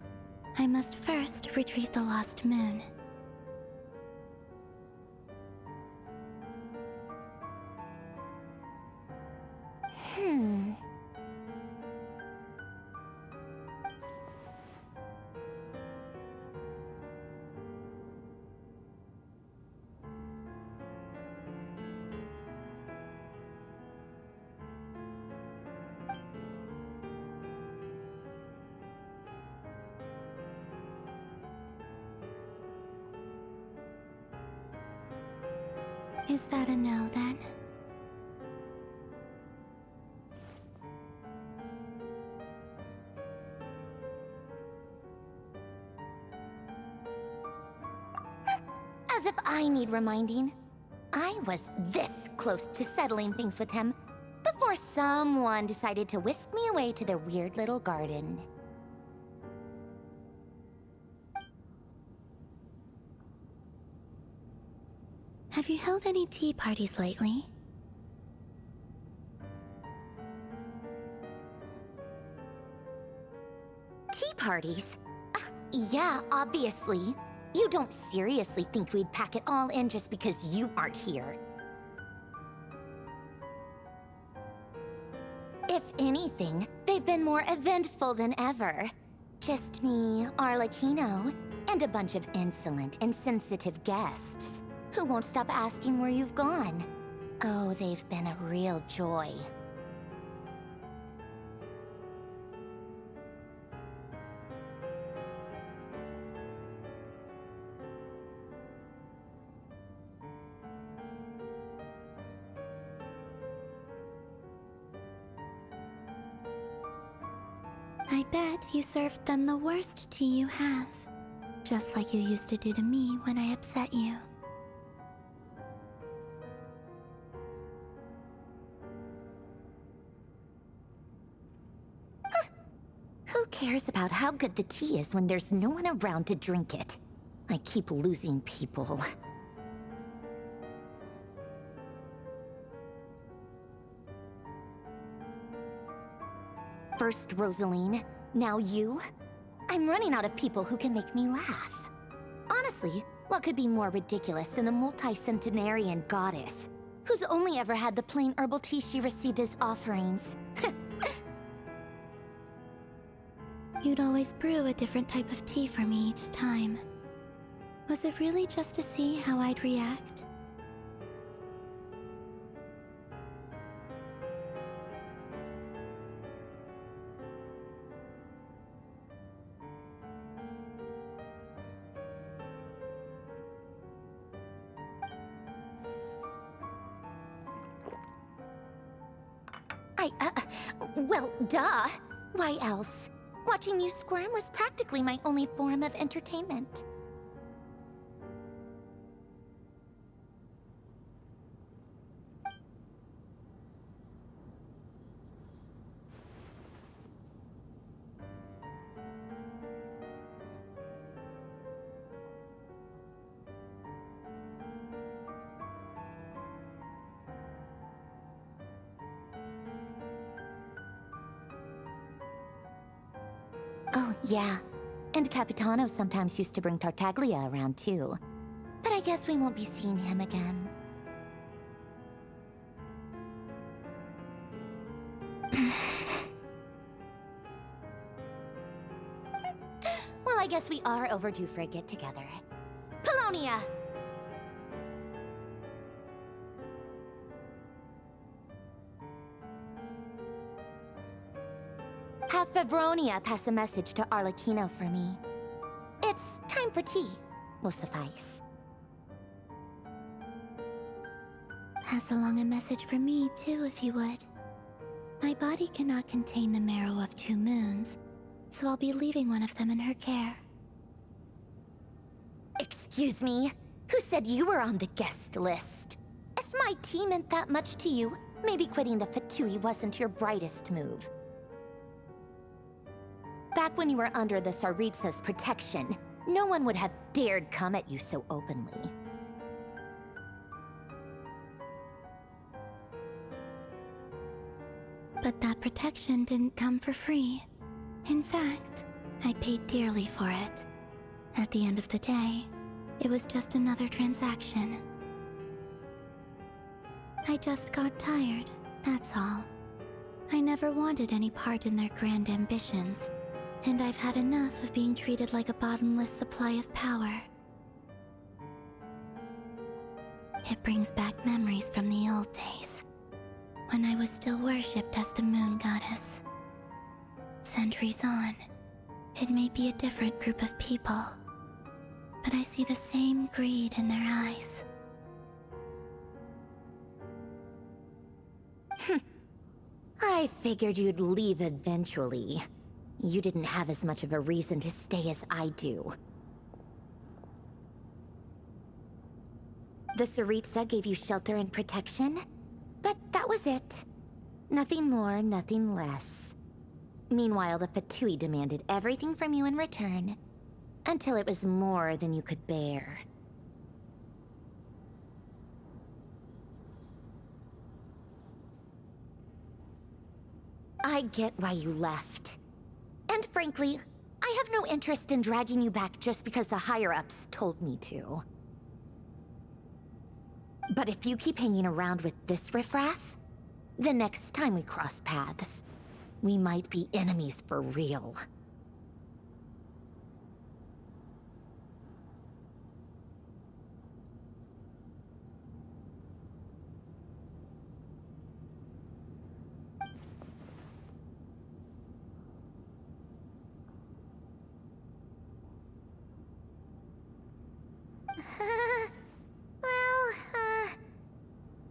I must first retrieve the lost moon. Is that a no, then? As if I need reminding. I was this close to settling things with him before someone decided to whisk me away to their weird little garden. Have you held any tea parties lately? Tea parties? Yeah, obviously. You don't seriously think we'd pack it all in just because you aren't here. If anything, they've been more eventful than ever. Just me, Arlecchino, and a bunch of insolent and sensitive guests who won't stop asking where you've gone. Oh, they've been a real joy. I bet you served them the worst tea you have. Just like you used to do to me when I upset you. Who cares about how good the tea is when there's no one around to drink it? I keep losing people. First Rosaline, now you? I'm running out of people who can make me laugh. Honestly, what could be more ridiculous than a multi-centenarian goddess who's only ever had the plain herbal tea she received as offerings? You'd always brew a different type of tea for me each time. Was it really just to see how I'd react? Well, duh. Why else? Watching you squirm was practically my only form of entertainment. Oh, yeah. And Capitano sometimes used to bring Tartaglia around too. But I guess we won't be seeing him again. Well, I guess we are overdue for a get-together. Polonia! Have Fevronia pass a message to Arlecchino for me. It's time for tea. Will suffice. Pass along a message for me, too, if you would. My body cannot contain the marrow of 2 moons, so I'll be leaving one of them in her care. Excuse me? Who said you were on the guest list? If my tea meant that much to you, maybe quitting the Fatui wasn't your brightest move. Back when you were under the Tsaritsa's protection, no one would have dared come at you so openly. But that protection didn't come for free. In fact, I paid dearly for it. At the end of the day, it was just another transaction. I just got tired, that's all. I never wanted any part in their grand ambitions, and I've had enough of being treated like a bottomless supply of power. It brings back memories from the old days, when I was still worshipped as the moon goddess. Centuries on, it may be a different group of people, but I see the same greed in their eyes. I figured you'd leave eventually. You didn't have as much of a reason to stay as I do. The Tsaritsa gave you shelter and protection, but that was it. Nothing more, nothing less. Meanwhile, the Fatui demanded everything from you in return, until it was more than you could bear. I get why you left. And frankly, I have no interest in dragging you back just because the higher-ups told me to. But if you keep hanging around with this riffraff, the next time we cross paths, we might be enemies for real.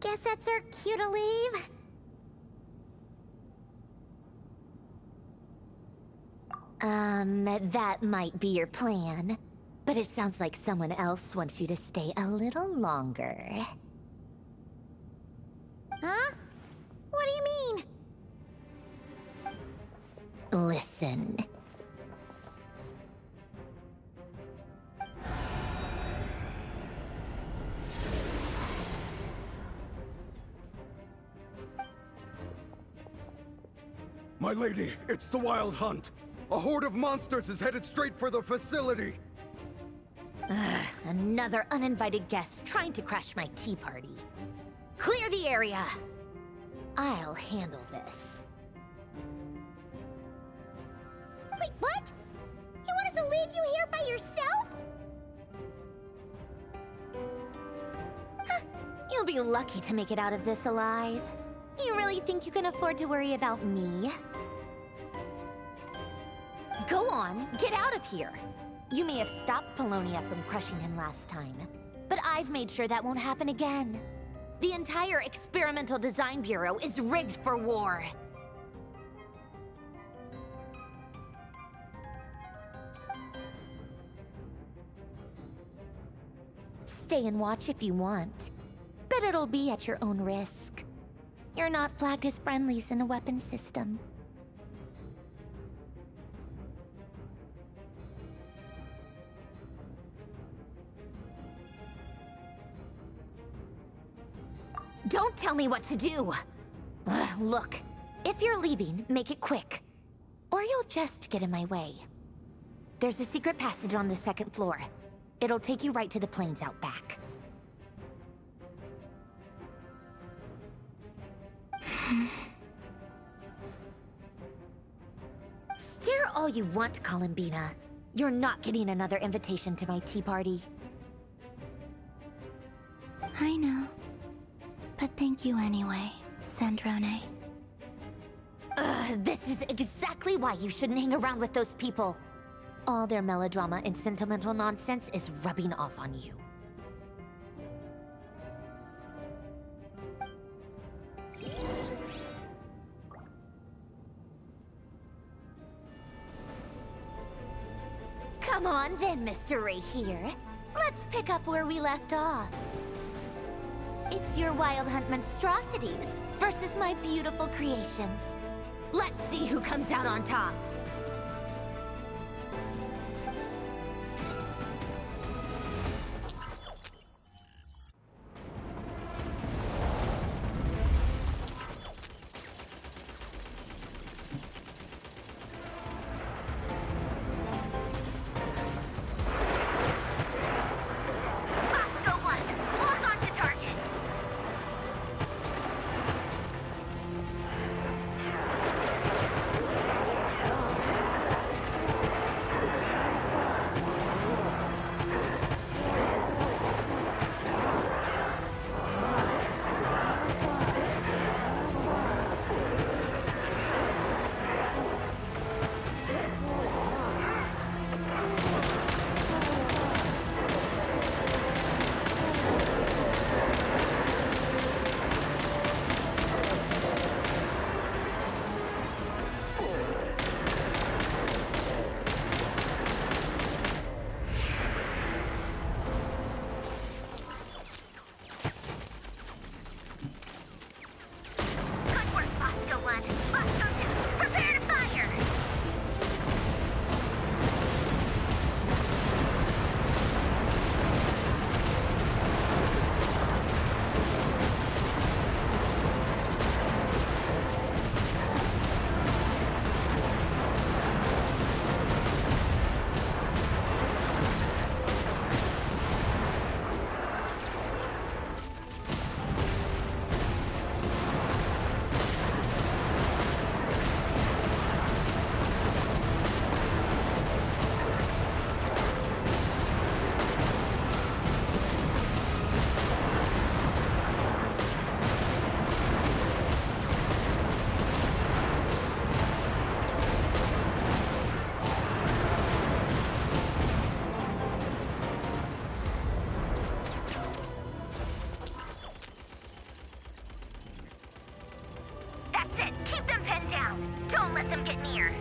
Guess that's our cue to leave. That might be your plan. But it sounds like someone else wants you to stay a little longer. Huh? What do you mean? Listen. My lady, it's the Wild Hunt. A horde of monsters is headed straight for the facility. Ugh, another uninvited guest trying to crash my tea party. Clear the area. I'll handle this. Wait, what? You want us to leave you here by yourself? Huh, you'll be lucky to make it out of this alive. You really think you can afford to worry about me? Go on, get out of here! You may have stopped Polonia from crushing him last time, but I've made sure that won't happen again. The entire Experimental Design Bureau is rigged for war. Stay and watch if you want, but it'll be at your own risk. You're not flagged as friendlies in a weapon system. Don't tell me what to do! Look, if you're leaving, make it quick. Or you'll just get in my way. There's a secret passage on the second floor. It'll take you right to the plains out back. Stare all you want, Columbina. You're not getting another invitation to my tea party. I know. But thank you anyway, Sandrone. This is exactly why you shouldn't hang around with those people. All their melodrama and sentimental nonsense is rubbing off on you. Come on then, Mr. Ray here. Let's pick up where we left off. It's your Wild Hunt monstrosities versus my beautiful creations. Let's see who comes out on top. Don't let them get near.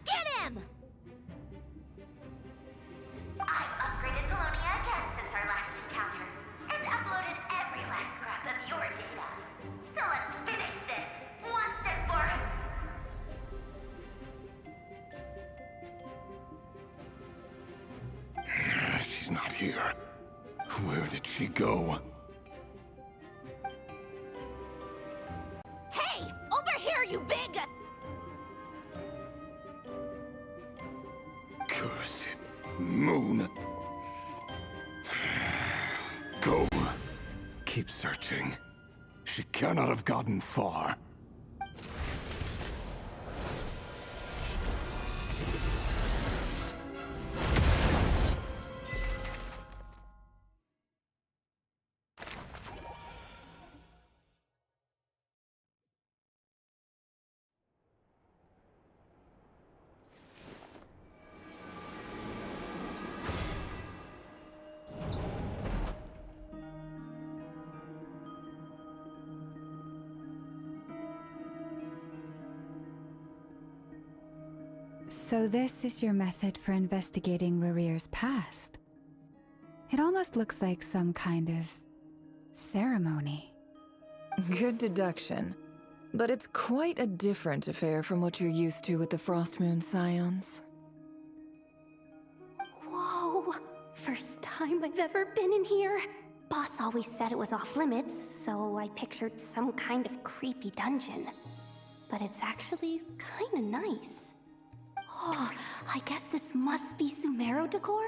get him! I've upgraded Polonia again since our last encounter, and uploaded every last scrap of your data. So let's finish this once and for She's not here. Where did she go? Hey! Over here, you big... Cursed moon. Go. Keep searching. She cannot have gotten far. So this is your method for investigating Rarir's past? It almost looks like some kind of ceremony. Good deduction. But it's quite a different affair from what you're used to with the Frost Moon Scions. Whoa! First time I've ever been in here. Boss always said it was off limits, so I pictured some kind of creepy dungeon. But it's actually kinda nice. Oh, I guess this must be Sumero decor?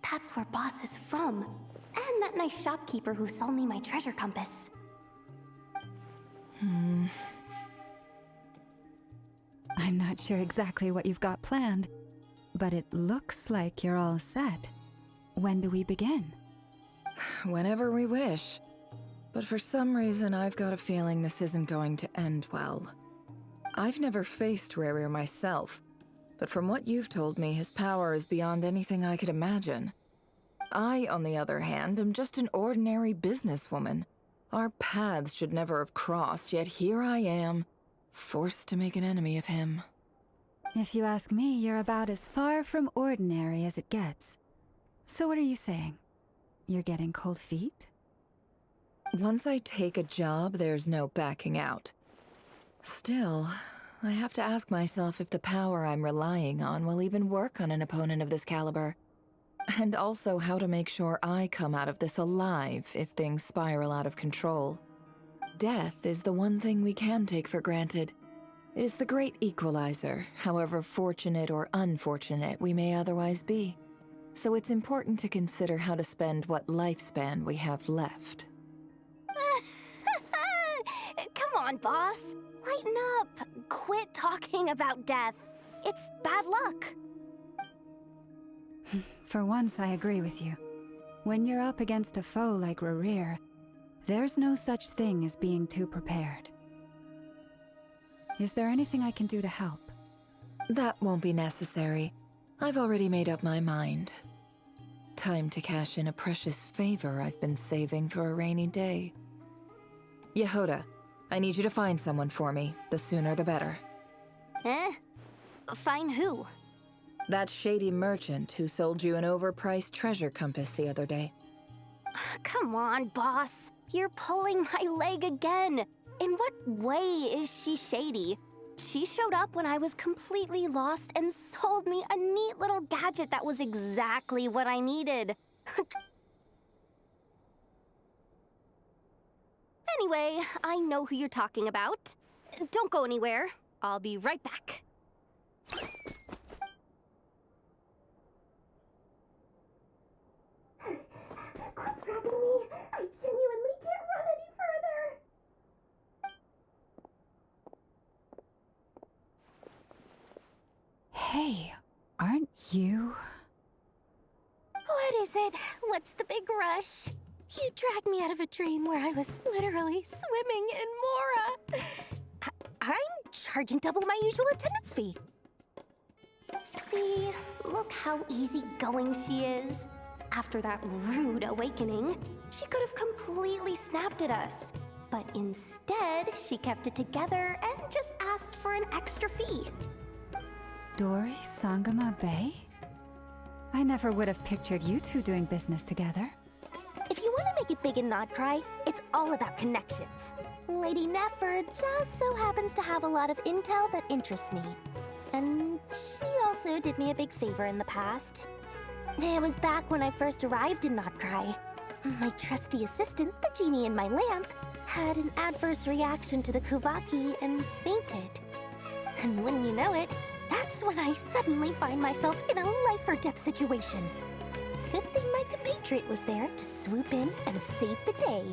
That's where Boss is from. And that nice shopkeeper who sold me my treasure compass. I'm not sure exactly what you've got planned, but it looks like you're all set. When do we begin? Whenever we wish. But for some reason, I've got a feeling this isn't going to end well. I've never faced Rarir myself, but from what you've told me, his power is beyond anything I could imagine. I, on the other hand, am just an ordinary businesswoman. Our paths should never have crossed, yet here I am, forced to make an enemy of him. If you ask me, you're about as far from ordinary as it gets. So what are you saying? You're getting cold feet? Once I take a job, there's no backing out. Still, I have to ask myself if the power I'm relying on will even work on an opponent of this caliber. And also how to make sure I come out of this alive if things spiral out of control. Death is the one thing we can take for granted. It is the great equalizer, however fortunate or unfortunate we may otherwise be. So it's important to consider how to spend what lifespan we have left. Come on, boss. Lighten up. Quit talking about death. It's bad luck. For once, I agree with you. When you're up against a foe like Rarir, there's no such thing as being too prepared. Is there anything I can do to help? That won't be necessary. I've already made up my mind. Time to cash in a precious favor I've been saving for a rainy day. Yehoda, I need you to find someone for me. The sooner the better. Eh? Find who? That shady merchant who sold you an overpriced treasure compass the other day. Come on, boss. You're pulling my leg again. In what way is she shady? She showed up when I was completely lost and sold me a neat little gadget that was exactly what I needed. Anyway, I know who you're talking about. Don't go anywhere. I'll be right back. Quit grabbing me. I genuinely can't run any further. Hey, aren't you? What is it? What's the big rush? You dragged me out of a dream where I was literally swimming in Mora. I'm charging double my usual attendance fee. See, look how easygoing she is. After that rude awakening, she could have completely snapped at us. But instead, she kept it together and just asked for an extra fee. Dori Sangama Bay? I never would have pictured you two doing business together. If you want to make it big in Nodcry, it's all about connections. Lady Nefer just so happens to have a lot of intel that interests me. And she also did me a big favor in the past. It was back when I first arrived in Nodcry. My trusty assistant, the genie in my lamp, had an adverse reaction to the Kuvaki and fainted. And wouldn't you know it, that's when I suddenly find myself in a life-or-death situation. Good thing my compatriot was there to swoop in and save the day.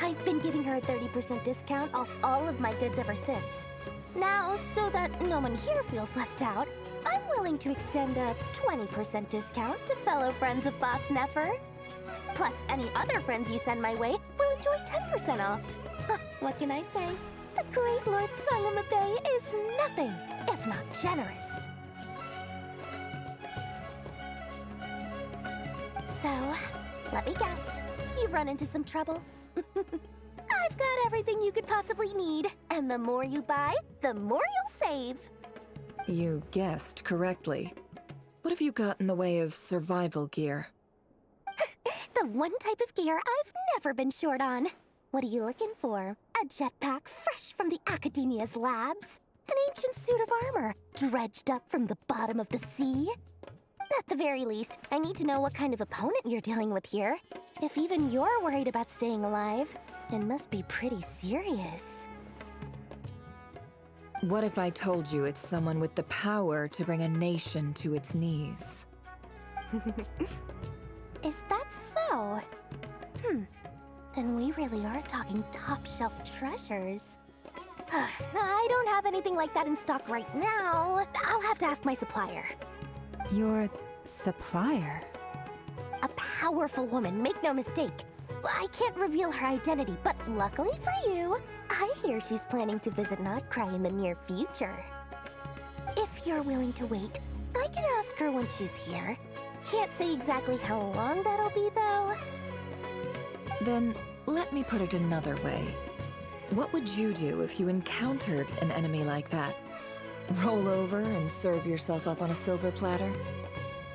I've been giving her a 30% discount off all of my goods ever since. Now, so that no one here feels left out, I'm willing to extend a 20% discount to fellow friends of Boss Nefer. Plus, any other friends you send my way will enjoy 10% off. What can I say? The great Lord Sangama Bay is nothing if not generous. So, let me guess. You've run into some trouble? I've got everything you could possibly need. And the more you buy, the more you'll save. You guessed correctly. What have you got in the way of survival gear? The one type of gear I've never been short on. What are you looking for? A jetpack fresh from the Academia's labs? An ancient suit of armor dredged up from the bottom of the sea? At the very least, I need to know what kind of opponent you're dealing with here. If even you're worried about staying alive, it must be pretty serious. What if I told you it's someone with the power to bring a nation to its knees? Is that so? Then we really are talking top-shelf treasures. I don't have anything like that in stock right now. I'll have to ask my supplier. Your supplier? A powerful woman, make no mistake. I can't reveal her identity, but luckily for you, I hear she's planning to visit Nodcry in the near future. If you're willing to wait, I can ask her when she's here. Can't say exactly how long that'll be, though. Then, let me put it another way. What would you do if you encountered an enemy like that? Roll over and serve yourself up on a silver platter?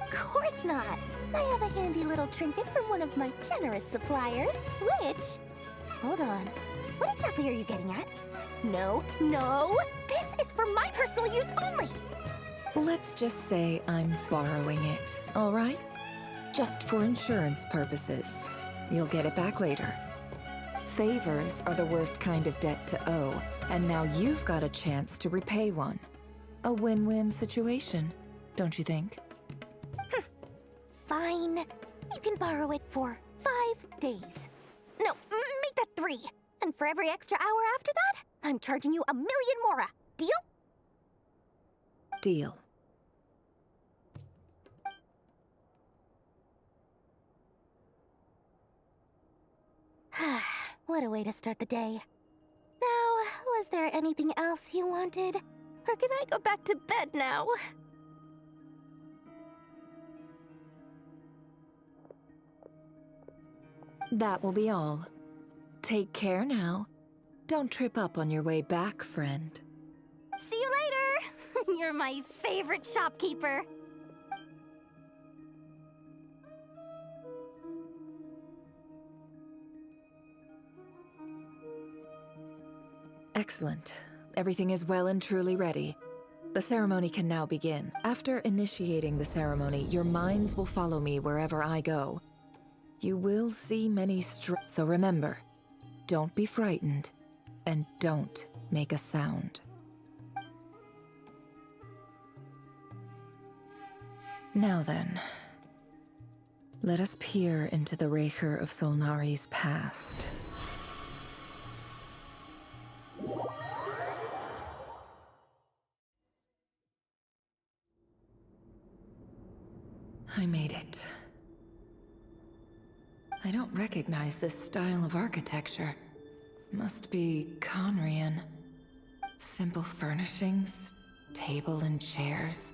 Of course not! I have a handy little trinket from one of my generous suppliers, which... Hold on. What exactly are you getting at? No, no! This is for my personal use only! Let's just say I'm borrowing it, all right? Just for insurance purposes. You'll get it back later. Favors are the worst kind of debt to owe, and now you've got a chance to repay one. A win-win situation, don't you think? Fine. You can borrow it for 5 days. No, make that 3. And for every extra hour after that, I'm charging you 1,000,000 mora. Deal? Deal. What a way to start the day. Now, was there anything else you wanted? Or can I go back to bed now? That will be all. Take care now. Don't trip up on your way back, friend. See you later! You're my favorite shopkeeper. Excellent. Everything is well and truly ready. The ceremony can now begin. After initiating the ceremony, your minds will follow me wherever I go. You will see many so remember, don't be frightened, and don't make a sound. Now then, let us peer into the Raker of Solnari's past. I made it. I don't recognize this style of architecture. Must be Conrian. Simple furnishings, table and chairs.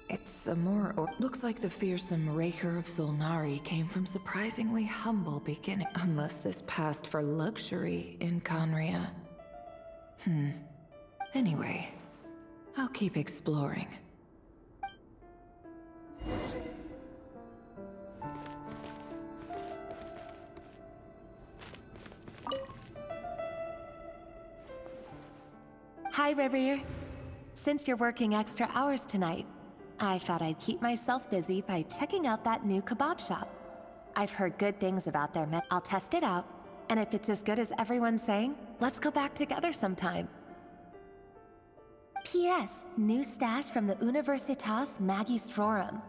It's a more looks like the fearsome Raker of Solnari came from surprisingly humble beginning. Unless this passed for luxury in Conria. Anyway, I'll keep exploring. Hi, Rivier. Since you're working extra hours tonight, I thought I'd keep myself busy by checking out that new kebab shop. I've heard good things about their men. I'll test it out, and if it's as good as everyone's saying, let's go back together sometime. P.S. New stash from the Universitas Magistrorum.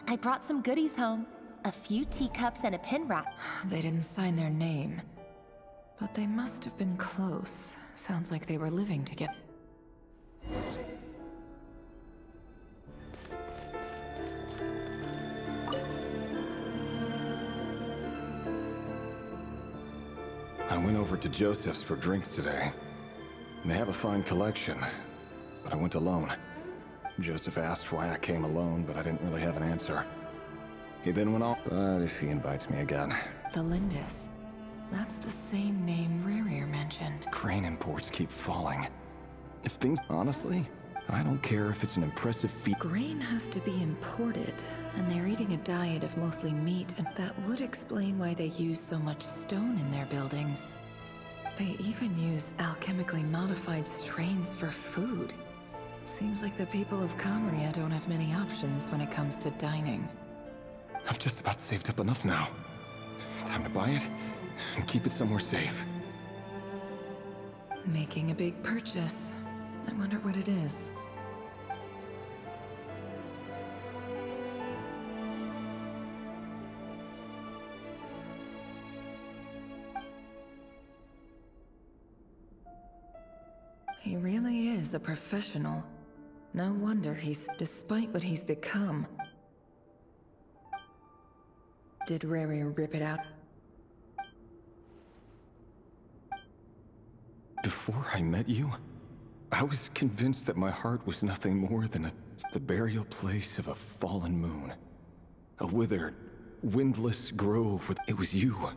I brought some goodies home. A few teacups and a pin rack. They didn't sign their name, but they must have been close. Sounds like they were living together. I went over to Joseph's for drinks today. They have a fine collection, but I went alone. Joseph asked why I came alone, but I didn't really have an answer. He then went on, but if he invites me again... The Lindis. That's the same name Rerir mentioned. Grain imports keep falling. If things... Honestly, I don't care if it's an impressive feat. Grain has to be imported, and they're eating a diet of mostly meat, and that would explain why they use so much stone in their buildings. They even use alchemically modified strains for food. Seems like the people of Conria don't have many options when it comes to dining. I've just about saved up enough now. Time to buy it and keep it somewhere safe. Making a big purchase. I wonder what it is. He really is a professional. No wonder despite what he's become. Did Riri rip it out? Before I met you, I was convinced that my heart was nothing more than the burial place of a fallen moon. A withered, windless grove with... It was you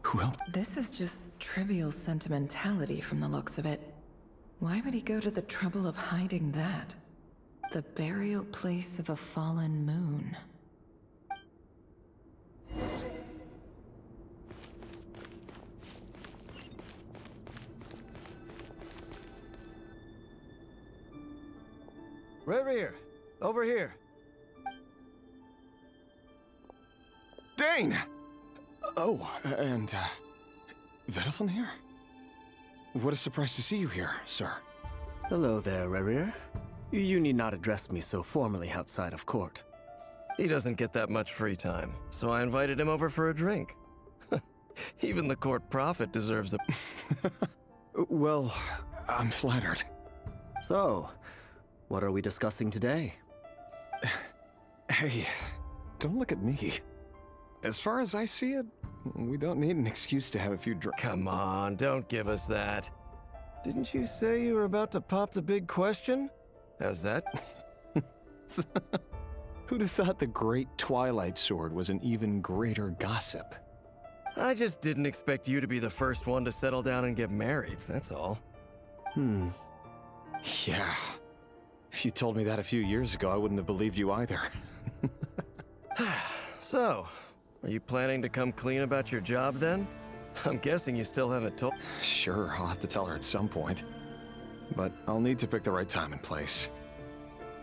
who helped... This is just trivial sentimentality from the looks of it. Why would he go to the trouble of hiding that? The burial place of a fallen moon. Rerir, over here. Dane! Oh, and, Vedaflin here? What a surprise to see you here, sir. Hello there, Rerir. You need not address me so formally outside of court. He doesn't get that much free time, so I invited him over for a drink. Even the court prophet deserves a... Well, I'm flattered. So, what are we discussing today? Hey, don't look at me. As far as I see it, we don't need an excuse to have a few drinks. Come on, don't give us that. Didn't you say you were about to pop the big question? How's that? Who'd have thought the great Twilight Sword was an even greater gossip? I just didn't expect you to be the first one to settle down and get married, that's all. Yeah. If you told me that a few years ago, I wouldn't have believed you either. So, are you planning to come clean about your job then? I'm guessing you still haven't told... Sure, I'll have to tell her at some point. But I'll need to pick the right time and place.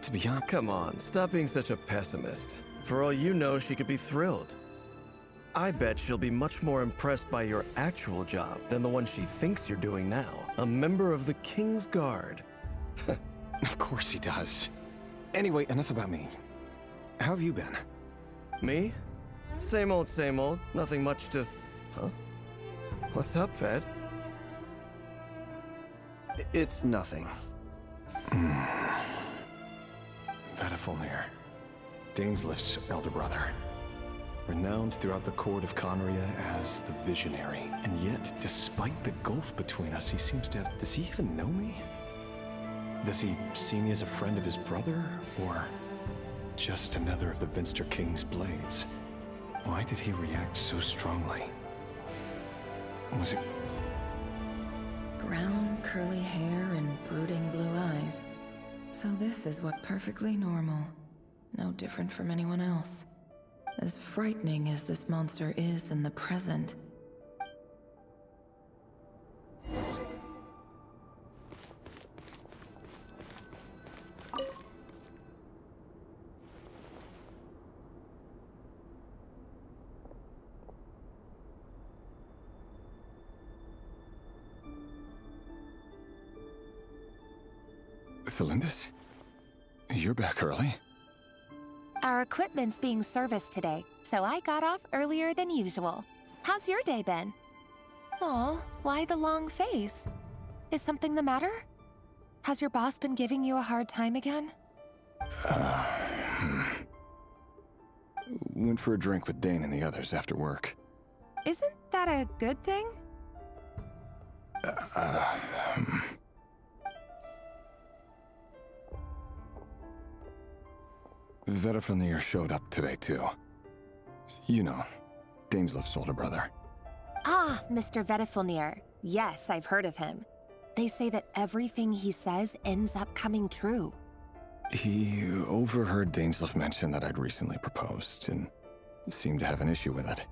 To be honest... Come on, stop being such a pessimist. For all you know, she could be thrilled. I bet she'll be much more impressed by your actual job than the one she thinks you're doing now. A member of the King's Guard. Of course he does. Anyway, enough about me. How have you been? Me? Same old, same old. Nothing much to... Huh? What's up, Ved? It's nothing. Vedaflin, Dainslift's elder brother. Renowned throughout the court of Conria as the Visionary. And yet, despite the gulf between us, he seems to have... Does he even know me? Does he see me as a friend of his brother? Or just another of the Vinster King's blades? Why did he react so strongly? Was it... Brown, curly hair and brooding blue eyes. So this is what perfectly normal. No different from anyone else. As frightening as this monster is in the present. Felindis? You're back early? Our equipment's being serviced today, so I got off earlier than usual. How's your day been? Aw, why the long face? Is something the matter? Has your boss been giving you a hard time again? Went for a drink with Dane and the others after work. Isn't that a good thing? Vedafronir showed up today, too. You know, Daneslif's older brother. Ah, Mr. Vedafronir. Yes, I've heard of him. They say that everything he says ends up coming true. He overheard Daneslif mention that I'd recently proposed, and seemed to have an issue with it.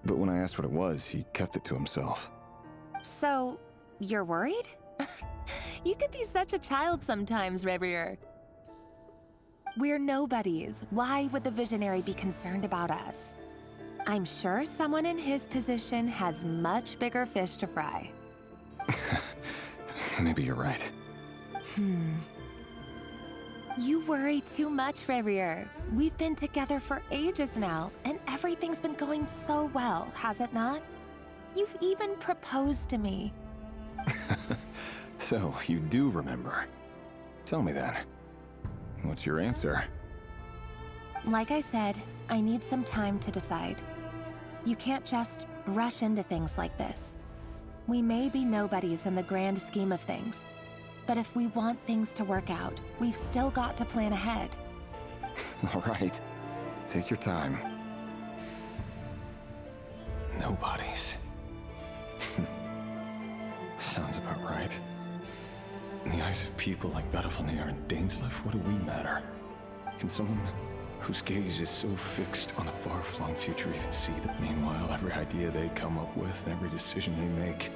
But when I asked what it was, he kept it to himself. So, you're worried? You can be such a child sometimes, Revier. We're nobodies. Why would the Visionary be concerned about us? I'm sure someone in his position has much bigger fish to fry. Maybe you're right. You worry too much, Revier. We've been together for ages now, and everything's been going so well, has it not? You've even proposed to me. So, you do remember. Tell me then. What's your answer? Like I said, I need some time to decide. You can't just rush into things like this. We may be nobodies in the grand scheme of things, but if we want things to work out, we've still got to plan ahead. All right. Take your time. Nobodies. Sounds about right. In the eyes of people like Vedafronir and Daneslif, what do we matter? Can someone whose gaze is so fixed on a far-flung future even see that meanwhile every idea they come up with and every decision they make,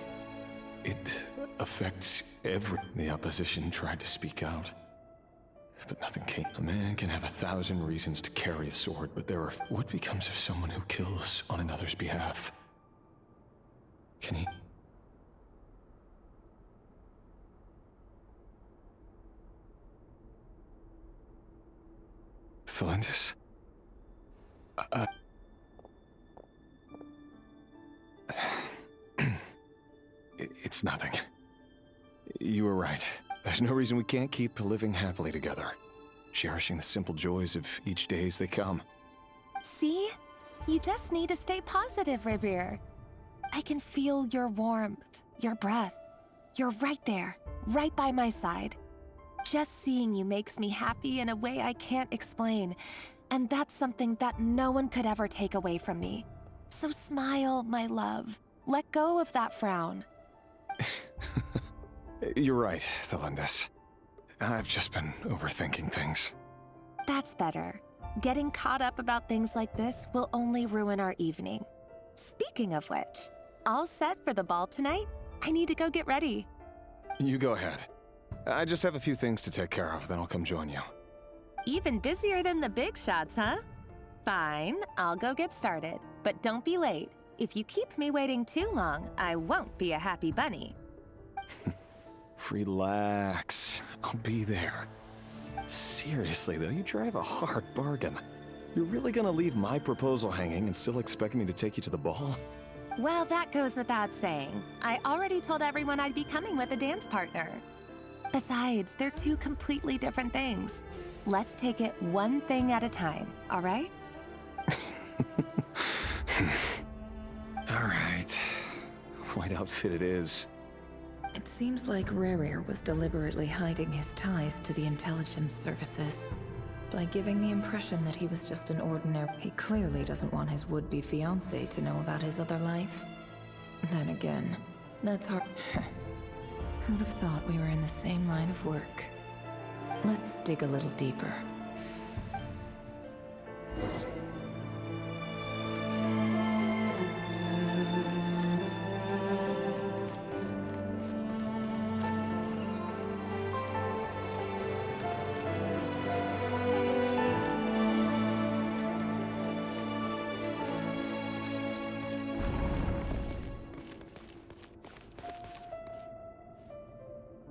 it affects every... The opposition tried to speak out, but nothing came. A man can have 1,000 reasons to carry a sword, but there are... What becomes of someone who kills on another's behalf? Can he... Felindis? It's nothing. You were right. There's no reason we can't keep living happily together, cherishing the simple joys of each day as they come. See? You just need to stay positive, Revier. I can feel your warmth, your breath. You're right there, right by my side. Just seeing you makes me happy in a way I can't explain, and that's something that no one could ever take away from me. So smile, my love. Let go of that frown. You're right, Felindis. I've just been overthinking things. That's better. Getting caught up about things like this will only ruin our evening. Speaking of which, all set for the ball tonight? I need to go get ready. You go ahead. I just have a few things to take care of, then I'll come join you. Even busier than the big shots, huh? Fine, I'll go get started. But don't be late. If you keep me waiting too long, I won't be a happy bunny. Relax. I'll be there. Seriously, though, you drive a hard bargain. You're really gonna leave my proposal hanging and still expect me to take you to the ball? Well, that goes without saying. I already told everyone I'd be coming with a dance partner. Besides, they're two completely different things. Let's take it one thing at a time, all right? All right. White outfit it is. It seems like Rerir was deliberately hiding his ties to the intelligence services. By giving the impression that he was just an ordinary... He clearly doesn't want his would-be fiancé to know about his other life. Then again, that's hard... Who'd have thought we were in the same line of work? Let's dig a little deeper.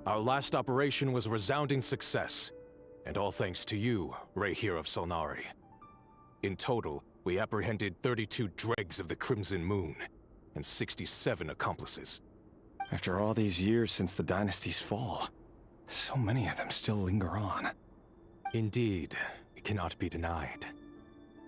Our last operation was a resounding success, and all thanks to you, Rayhir of Solnari. In total, we apprehended 32 dregs of the Crimson Moon, and 67 accomplices. After all these years since the dynasty's fall, so many of them still linger on. Indeed, it cannot be denied.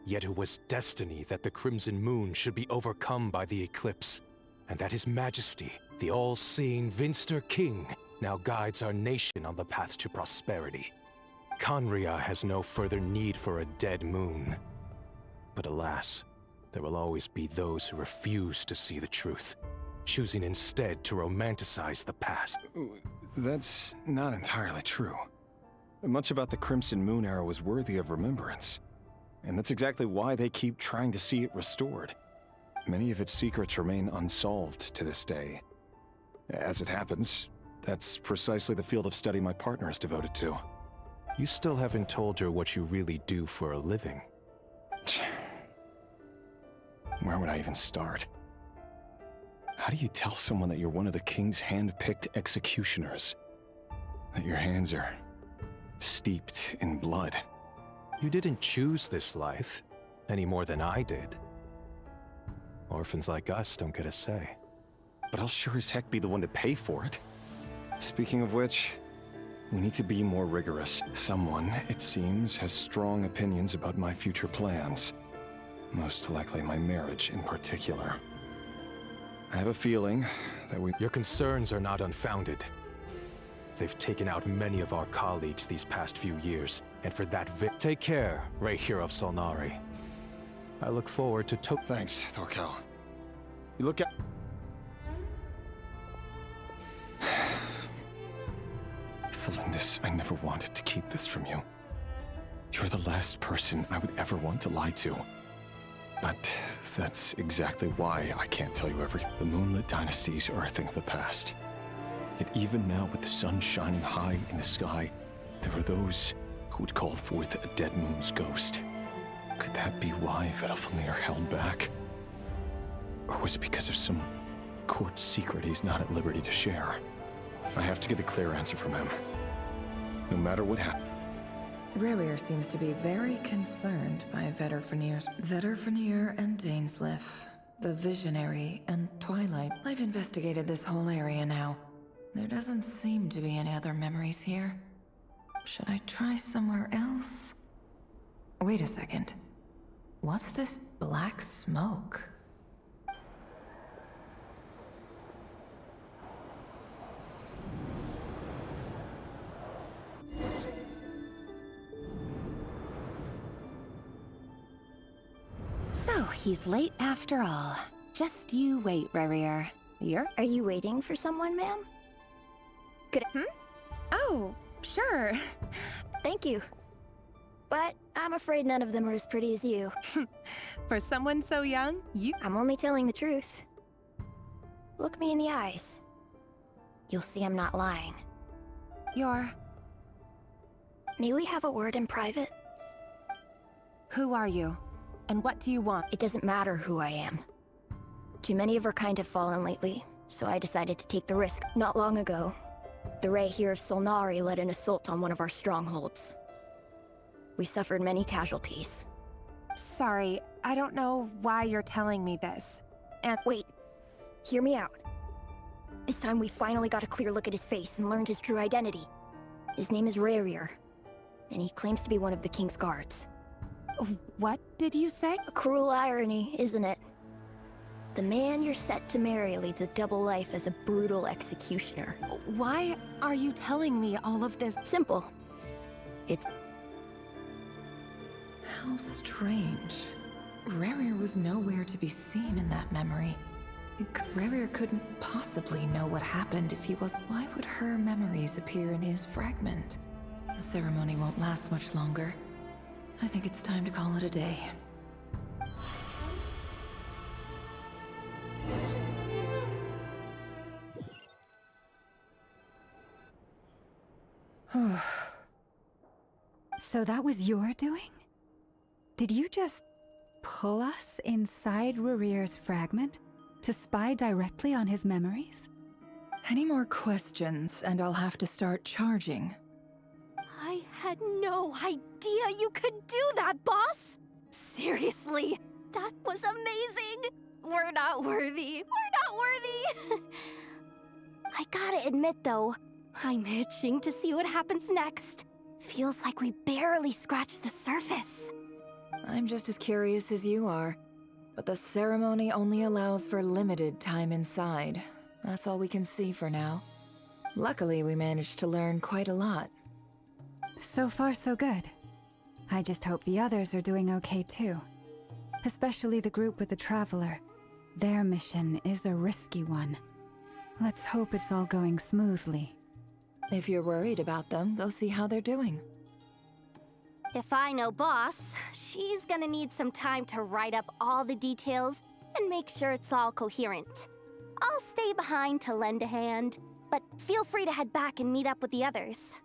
Yet it was destiny that the Crimson Moon should be overcome by the eclipse, and that His Majesty, the all-seeing Vinster King, now guides our nation on the path to prosperity. Conria has no further need for a dead moon. But alas, there will always be those who refuse to see the truth, choosing instead to romanticize the past. That's not entirely true. Much about the Crimson Moon era was worthy of remembrance. And that's exactly why they keep trying to see it restored. Many of its secrets remain unsolved to this day. As it happens, that's precisely the field of study my partner is devoted to. You still haven't told her what you really do for a living. Where would I even start? How do you tell someone that you're one of the king's hand-picked executioners? That your hands are steeped in blood? You didn't choose this life, any more than I did. Orphans like us don't get a say. But I'll sure as heck be the one to pay for it. Speaking of which, we need to be more rigorous. Someone, it seems, has strong opinions about my future plans. Most likely my marriage in particular. I have a feeling that Your concerns are not unfounded. They've taken out many of our colleagues these past few years, and for that take care, Rayhir of Solnari. I look forward to Thanks, Thorkel. You look at... Thelindis, I never wanted to keep this from you. You're the last person I would ever want to lie to. But that's exactly why I can't tell you everything. The Moonlit Dynasties are a thing of the past. Yet even now, with the sun shining high in the sky, there are those who would call forth a dead moon's ghost. Could that be why Vedalfnir held back? Or was it because of some court secret he's not at liberty to share? I have to get a clear answer from him. No matter what happens. Rayhir seems to be very concerned by Vedalfnir and Dainsleif, the Visionary and Twilight. I've investigated this whole area now. There doesn't seem to be any other memories here. Should I try somewhere else? Wait a second. What's this black smoke? So, he's late after all. Just you wait, Rayhir. Are you waiting for someone, ma'am? Oh, sure. Thank you. But I'm afraid none of them are as pretty as you. For someone so young, I'm only telling the truth. Look me in the eyes. You'll see I'm not lying. May we have a word in private? Who are you? And what do you want? It doesn't matter who I am. Too many of our kind have fallen lately, so I decided to take the risk. Not long ago, the Rayhir of Solnari led an assault on one of our strongholds. We suffered many casualties. Sorry, I don't know why you're telling me this. And wait, hear me out. This time we finally got a clear look at his face and learned his true identity. His name is Rayhir, and he claims to be one of the King's guards. What did you say? A cruel irony, isn't it? The man you're set to marry leads a double life as a brutal executioner. Why are you telling me all of this? Simple. It's... How strange. Rayhir was nowhere to be seen in that memory. Rayhir couldn't possibly know what happened if he was... Why would her memories appear in his fragment? The ceremony won't last much longer. I think it's time to call it a day. So that was your doing? Did you just pull us inside Rarir's fragment to spy directly on his memories? Any more questions, and I'll have to start charging. I had no idea you could do that, boss! Seriously, that was amazing! We're not worthy. We're not worthy! I gotta admit, though, I'm itching to see what happens next. Feels like we barely scratched the surface. I'm just as curious as you are, but the ceremony only allows for limited time inside. That's all we can see for now. Luckily, we managed to learn quite a lot. So far, so good. I just hope the others are doing okay too. Especially the group with the Traveler. Their mission is a risky one. Let's hope it's all going smoothly. If you're worried about them, go see how they're doing. If I know boss, she's gonna need some time to write up all the details and make sure it's all coherent. I'll stay behind to lend a hand, but feel free to head back and meet up with the others.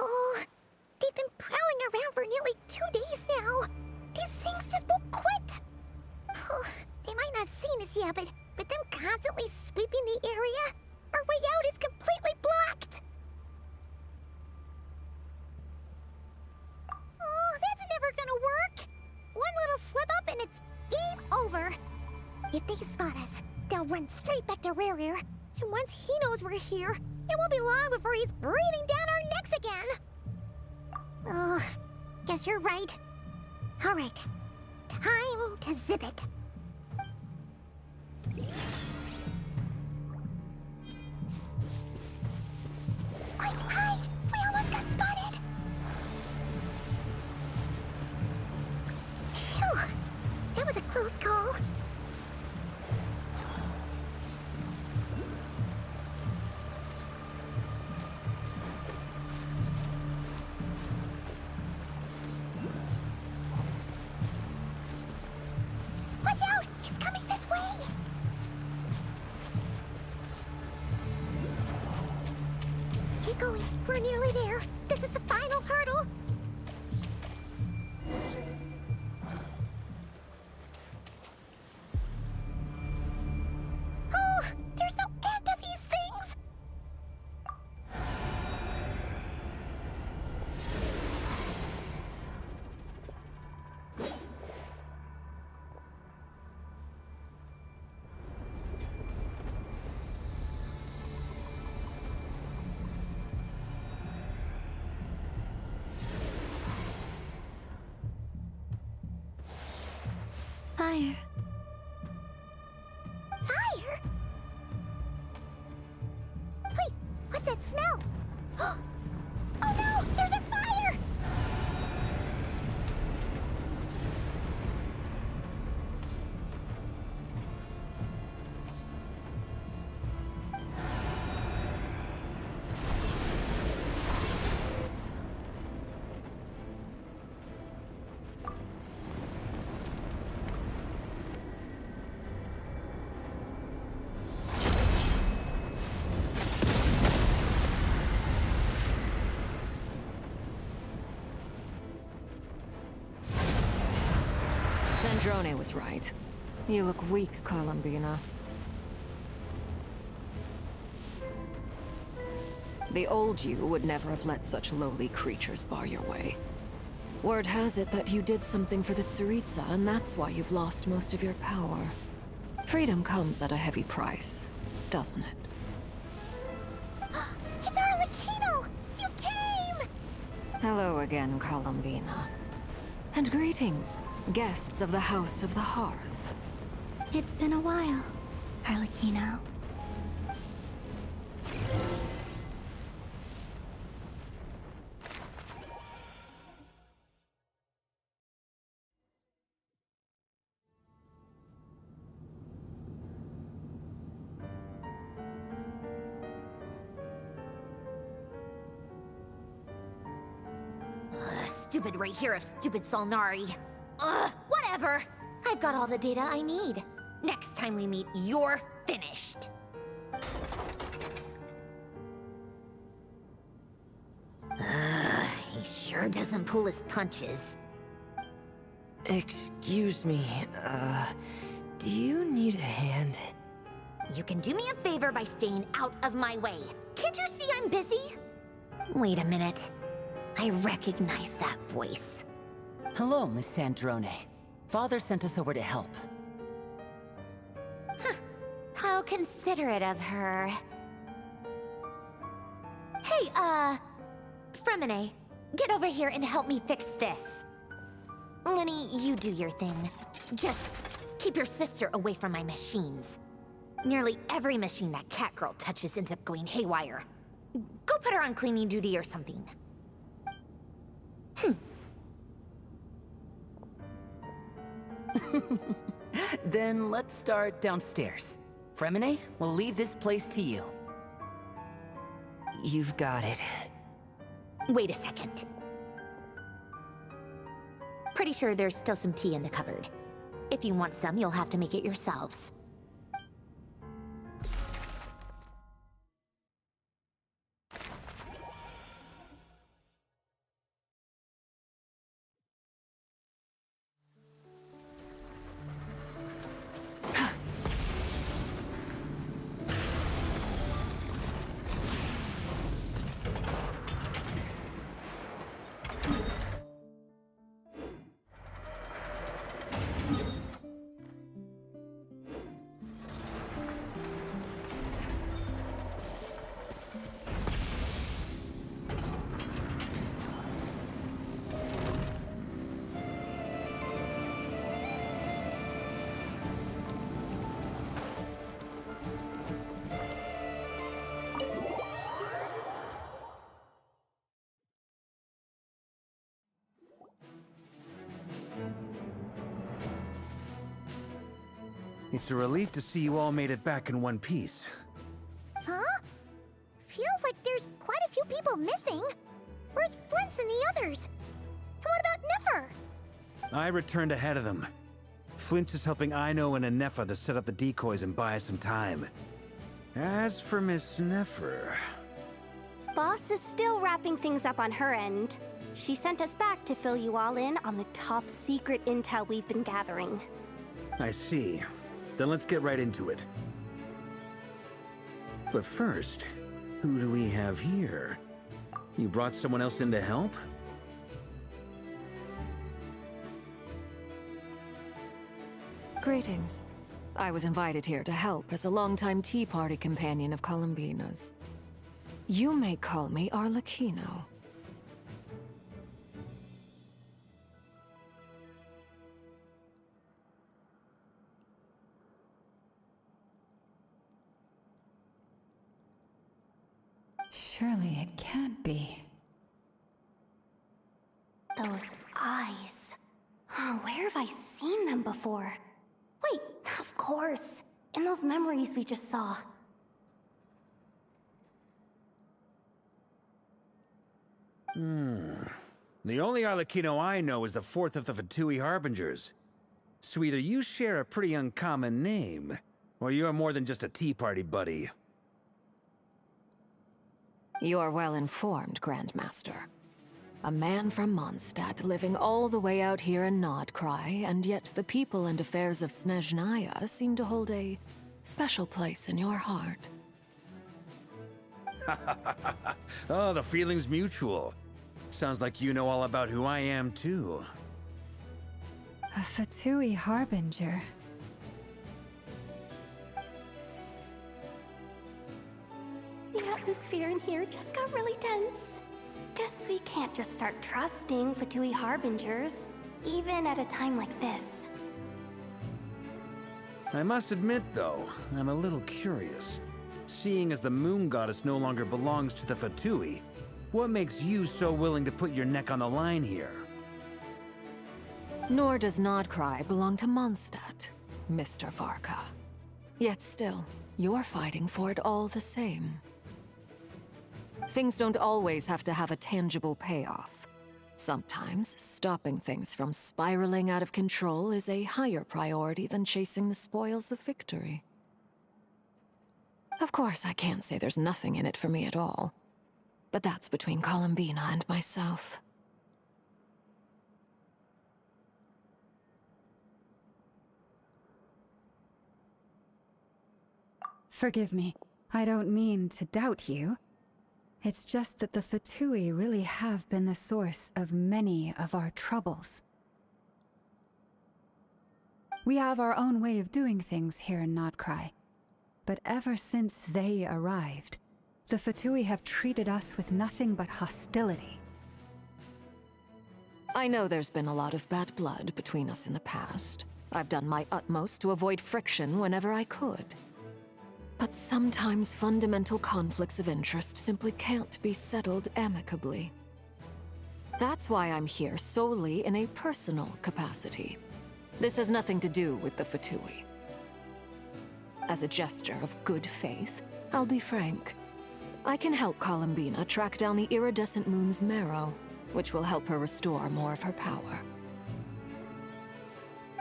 Oh, they've been prowling around for nearly 2 days now. These things just won't quit. Oh, they might not have seen us yet, but them constantly sweeping the area, our way out is completely blocked. Oh, that's never gonna work. One little slip up and it's game over. If they spot us, they'll run straight back to Rerir. And once he knows we're here, it won't be long before he's breathing down our necks again. Oh, guess you're right. All right, time to zip it. Hide! We almost got spotted! Phew! That was a close call. Watch out! He's coming this way! Keep going. We're nearly there. This is the final hurdle. Oh, there's no end to these things. Fire. Fire? Wait, what's that smell? Oh no, there's a fire! Sandrone was right. You look weak, Columbina. The old you would never have let such lowly creatures bar your way. Word has it that you did something for the Tsaritsa, and that's why you've lost most of your power. Freedom comes at a heavy price, doesn't it? It's Arlecchino! You came! Hello again, Columbina. And greetings, guests of the House of the Hearth. It's been a while, Arlecchino. stupid right here of stupid Solnari. Ugh, whatever. I've got all the data I need. Next time we meet, you're finished. He sure doesn't pull his punches. Excuse me, do you need a hand? You can do me a favor by staying out of my way. Can't you see I'm busy? Wait a minute. I recognize that voice. Hello, Miss Sandrone. Father sent us over to help. How considerate of her. Hey, Fremine, get over here and help me fix this. Lenny, you do your thing. Just keep your sister away from my machines. Nearly every machine that cat girl touches ends up going haywire. Go put her on cleaning duty or something. Then let's start downstairs. Fremine, we'll leave this place to you. You've got it. Wait a second. Pretty sure there's still some tea in the cupboard. If you want some, you'll have to make it yourselves. It's a relief to see you all made it back in one piece. Huh? Feels like there's quite a few people missing. Where's Flint's and the others? And what about Nefer? I returned ahead of them. Flint is helping Aino and Anefa to set up the decoys and buy us some time. As for Miss Nefer... Boss is still wrapping things up on her end. She sent us back to fill you all in on the top secret intel we've been gathering. I see. Then let's get right into it. But first, who do we have here? You brought someone else in to help? Greetings. I was invited here to help as a longtime Tea Party companion of Columbina's. You may call me Arlecchino. Surely it can't be. Those eyes. Oh, where have I seen them before? Wait, of course. In those memories we just saw. The only Arlecchino I know is the fourth of the Fatui Harbingers. So either you share a pretty uncommon name, or you're more than just a Tea Party buddy. You are well informed, Grandmaster. A man from Mondstadt living all the way out here in Nodcry, and yet the people and affairs of Snezhnaya seem to hold a special place in your heart. Oh, the feeling's mutual. Sounds like you know all about who I am, too. A Fatui Harbinger. The atmosphere in here just got really tense. Guess we can't just start trusting Fatui Harbingers, even at a time like this. I must admit, though, I'm a little curious. Seeing as the Moon Goddess no longer belongs to the Fatui, what makes you so willing to put your neck on the line here? Nor does Nodcry belong to Mondstadt, Mr. Varka. Yet still, you're fighting for it all the same. Things don't always have to have a tangible payoff. Sometimes, stopping things from spiraling out of control is a higher priority than chasing the spoils of victory. Of course, I can't say there's nothing in it for me at all. But that's between Columbina and myself. Forgive me. I don't mean to doubt you. It's just that the Fatui really have been the source of many of our troubles. We have our own way of doing things here in Nodcry. But ever since they arrived, the Fatui have treated us with nothing but hostility. I know there's been a lot of bad blood between us in the past. I've done my utmost to avoid friction whenever I could. But sometimes fundamental conflicts of interest simply can't be settled amicably. That's why I'm here solely in a personal capacity. This has nothing to do with the Fatui. As a gesture of good faith, I'll be frank. I can help Columbina track down the iridescent moon's marrow, which will help her restore more of her power.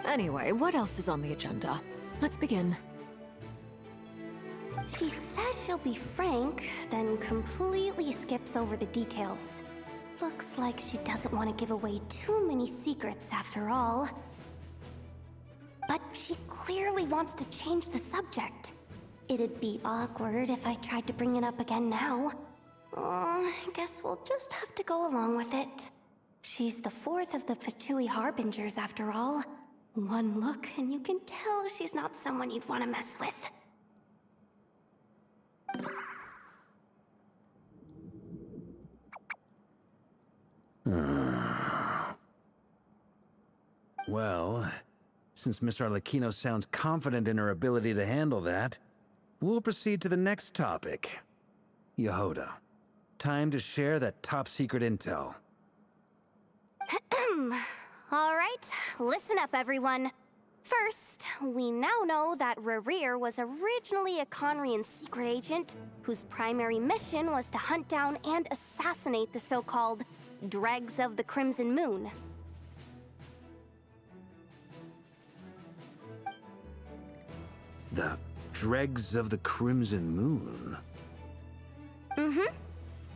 Anyway, what else is on the agenda? Let's begin. She says she'll be frank, then completely skips over the details. Looks like she doesn't want to give away too many secrets after all. But she clearly wants to change the subject. It'd be awkward if I tried to bring it up again now. I guess we'll just have to go along with it. She's the fourth of the Fatui Harbingers after all. One look and you can tell she's not someone you'd want to mess with. Well, since Miss Arlecchino sounds confident in her ability to handle that, we'll proceed to the next topic. Yehoda, time to share that top-secret intel. All right, listen up, everyone. First, we now know that Rerir was originally a Conrian secret agent whose primary mission was to hunt down and assassinate the so-called Dregs of the Crimson Moon. The Dregs of the Crimson Moon?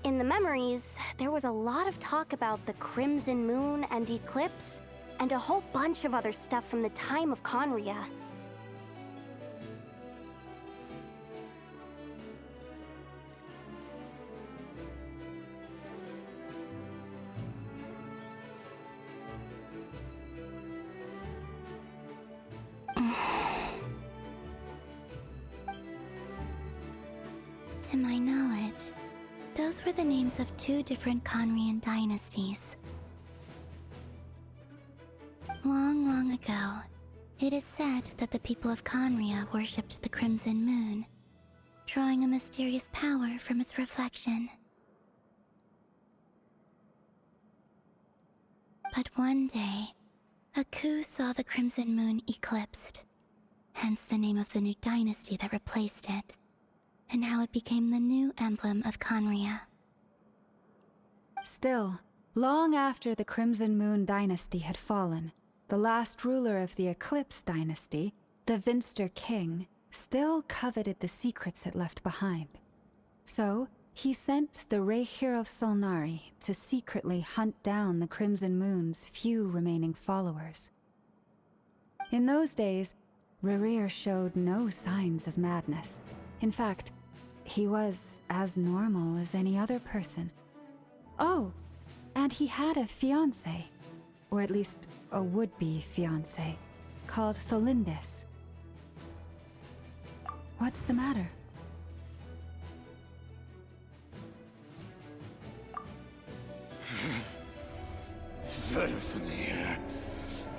In the memories, there was a lot of talk about the Crimson Moon and Eclipse, and a whole bunch of other stuff from the time of Conria. To my knowledge, those were the names of two different Conrian dynasties. Long, long ago, it is said that the people of Conria worshipped the Crimson Moon, drawing a mysterious power from its reflection. But one day, a coup saw the Crimson Moon eclipsed, hence the name of the new dynasty that replaced it, and how it became the new emblem of Conria. Still, long after the Crimson Moon dynasty had fallen, the last ruler of the Eclipse dynasty, the Vinster King, still coveted the secrets it left behind. So, he sent the Rehir of Solnari to secretly hunt down the Crimson Moon's few remaining followers. In those days, Rerir showed no signs of madness. In fact, he was as normal as any other person. Oh, and he had a fiancé, or at least a would-be fiancé, called Tholindis. What's the matter? Verfnir,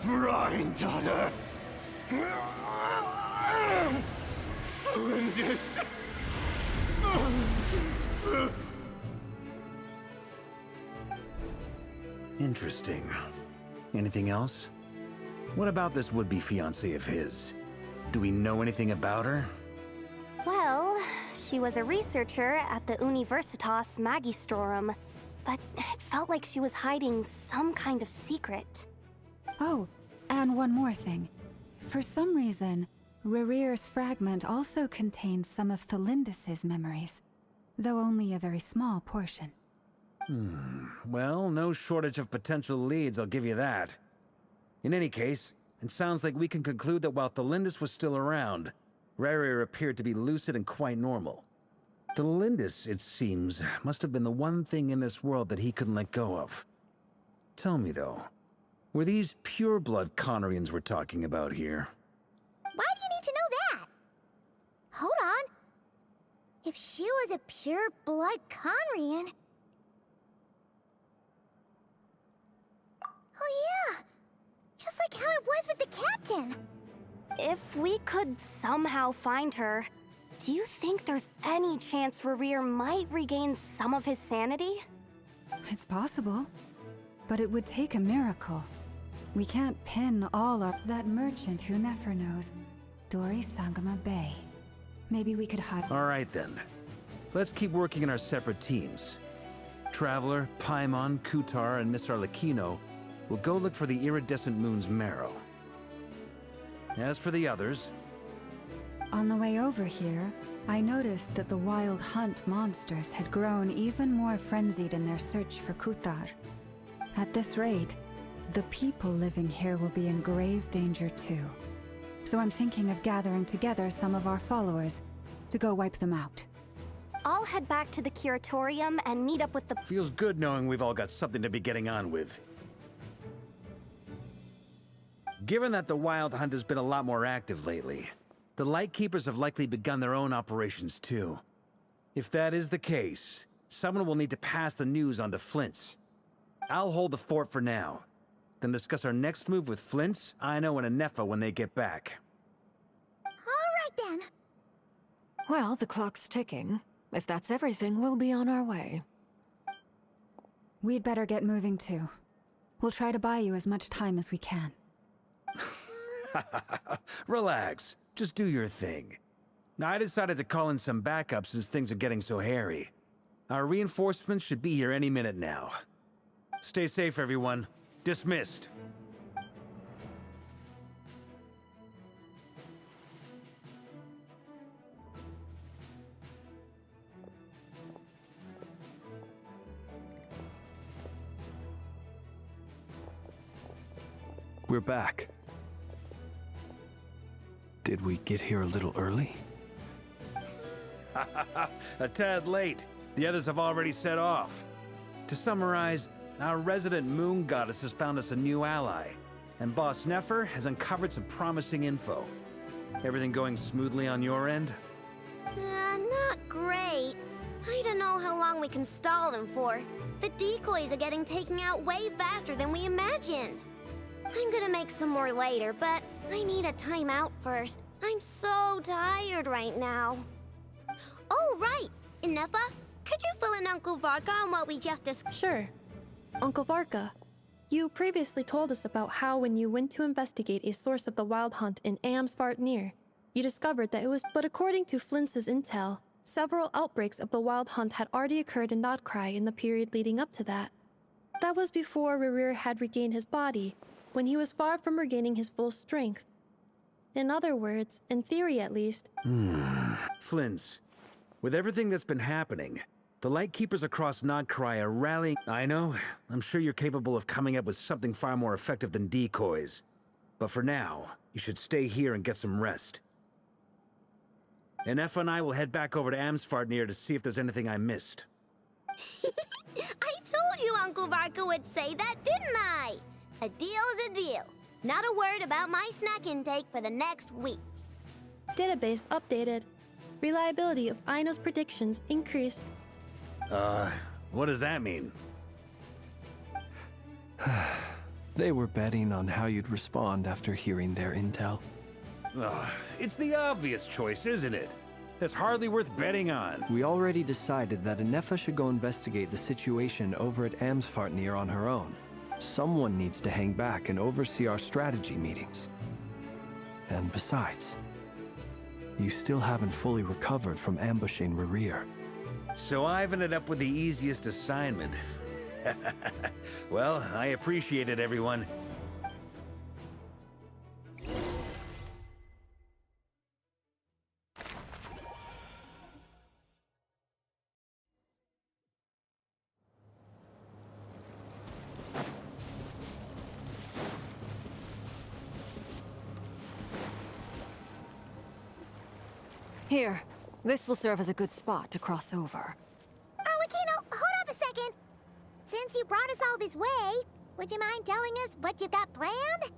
Rheindaughter, Tholindis. Interesting. Anything else? What about this would-be fiancé of his? Do we know anything about her? Well, she was a researcher at the Universitas Magistrorum. but it felt like she was hiding some kind of secret. Oh, and one more thing. For some reason, Rerear's fragment also contains some of Thelindis' memories, though only a very small portion. Well, no shortage of potential leads, I'll give you that. In any case, it sounds like we can conclude that while Thelindis was still around, Rerear appeared to be lucid and quite normal. Thelindis, it seems, must have been the one thing in this world that he couldn't let go of. Tell me, though, were these pure-blood Conorians we're talking about here? Why do you need to know that? Hold on. If she was a pure-blood Conrian... Oh yeah! Just like how it was with the captain! If we could somehow find her, do you think there's any chance Rerear might regain some of his sanity? It's possible, but it would take a miracle. We can't pin all our... That merchant who Nefer knows, Dori Sangama Bay. Maybe we could hide... All right, then. Let's keep working in our separate teams. Traveler, Paimon, Kutar, and Miss Arlecchino will go look for the iridescent moon's marrow. As for the others... On the way over here, I noticed that the Wild Hunt monsters had grown even more frenzied in their search for Kutar. At this rate, the people living here will be in grave danger too. So I'm thinking of gathering together some of our followers to go wipe them out. I'll head back to the curatorium and meet up with the... Feels good knowing we've all got something to be getting on with. Given that the Wild Hunt has been a lot more active lately, the Lightkeepers have likely begun their own operations too. If that is the case, someone will need to pass the news on to Flint's. I'll hold the fort for now, then discuss our next move with Flint's, Aino, and Anefa when they get back. All right then. Well, the clock's ticking. If that's everything, we'll be on our way. We'd better get moving too. We'll try to buy you as much time as we can. Relax. Just do your thing. I decided to call in some backup since things are getting so hairy. Our reinforcements should be here any minute now. Stay safe, everyone. Dismissed. We're back. Did we get here a little early? A tad late. The others have already set off. To summarize, our resident moon goddess has found us a new ally, and Boss Nefer has uncovered some promising info. Everything going smoothly on your end? Not great. I don't know how long we can stall them for. The decoys are getting taken out way faster than we imagined. I'm gonna make some more later, but I need a timeout first. I'm so tired right now. Oh, right! Inefa, could you fill in Uncle Varka on what we just discussed? Sure. Uncle Varka, you previously told us about how when you went to investigate a source of the Wild Hunt in Amsvartnir, you discovered that it was... But according to Flint's intel, several outbreaks of the Wild Hunt had already occurred in Nodcry in the period leading up to that. That was before Rerear had regained his body, when he was far from regaining his full strength. In other words, in theory at least... Flint's, with everything that's been happening, the Lightkeepers across Nodcry are rallying... I know, I'm sure you're capable of coming up with something far more effective than decoys. But for now, you should stay here and get some rest. Anefa and I will head back over to Amsvartnir to see if there's anything I missed. I told you Uncle Varka would say that, didn't I? A deal is a deal. Not a word about my snack intake for the next week. Database updated. Reliability of Aino's predictions increased. What does that mean? They were betting on how you'd respond after hearing their intel. It's the obvious choice, isn't it? That's hardly worth betting on. We already decided that Anefa should go investigate the situation over at Amsvartnir on her own. Someone needs to hang back and oversee our strategy meetings. And besides, you still haven't fully recovered from ambushing Rerear. So I've ended up with the easiest assignment. Well, I appreciate it, everyone. Here, this will serve as a good spot to cross over. Arlecchino, hold up a second. Since you brought us all this way, would you mind telling us what you've got planned?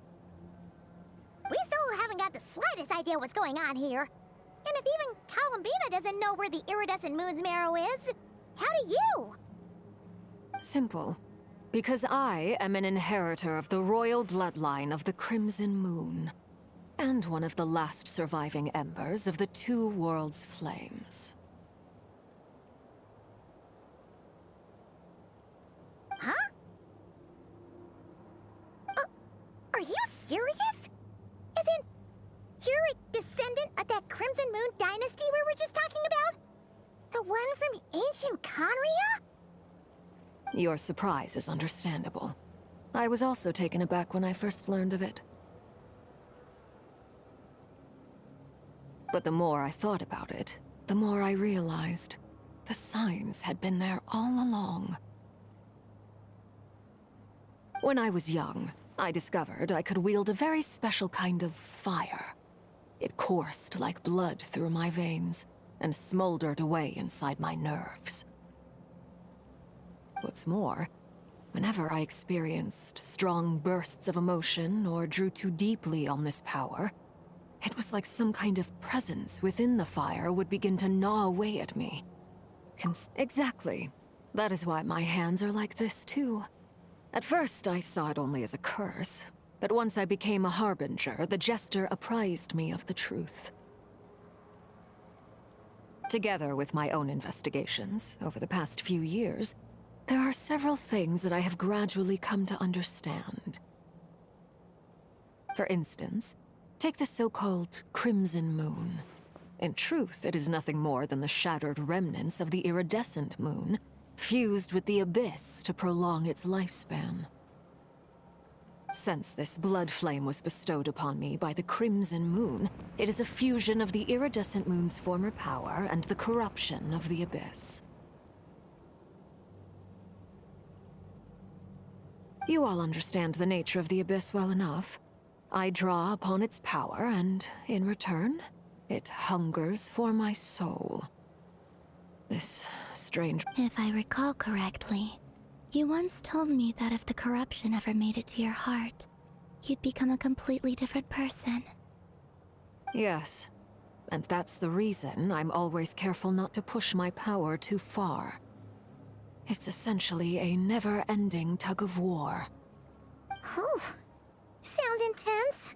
We still haven't got the slightest idea what's going on here. And if even Columbina doesn't know where the iridescent moon's marrow is, how do you? Simple. Because I am an inheritor of the royal bloodline of the Crimson Moon. And one of the last surviving embers of the Two Worlds' flames. Huh? Are you serious? Isn't you're a descendant of that Crimson Moon dynasty we were just talking about? The one from ancient Conria? Your surprise is understandable. I was also taken aback when I first learned of it. But the more I thought about it, the more I realized the signs had been there all along. When I was young, I discovered I could wield a very special kind of fire. It coursed like blood through my veins and smoldered away inside my nerves. What's more, whenever I experienced strong bursts of emotion or drew too deeply on this power, it was like some kind of presence within the fire would begin to gnaw away at me. Exactly. That is why my hands are like this, too. At first, I saw it only as a curse, but once I became a harbinger, the jester apprised me of the truth. Together with my own investigations, over the past few years, there are several things that I have gradually come to understand. For instance, take the so-called Crimson Moon. In truth, it is nothing more than the shattered remnants of the iridescent moon, fused with the abyss to prolong its lifespan. Since this blood flame was bestowed upon me by the Crimson Moon, it is a fusion of the iridescent moon's former power and the corruption of the abyss. You all understand the nature of the abyss well enough. I draw upon its power, and in return, it hungers for my soul. This strange... If I recall correctly, you once told me that if the corruption ever made it to your heart, you'd become a completely different person. Yes, and that's the reason I'm always careful not to push my power too far. It's essentially a never-ending tug of war. Oh, sounds intense.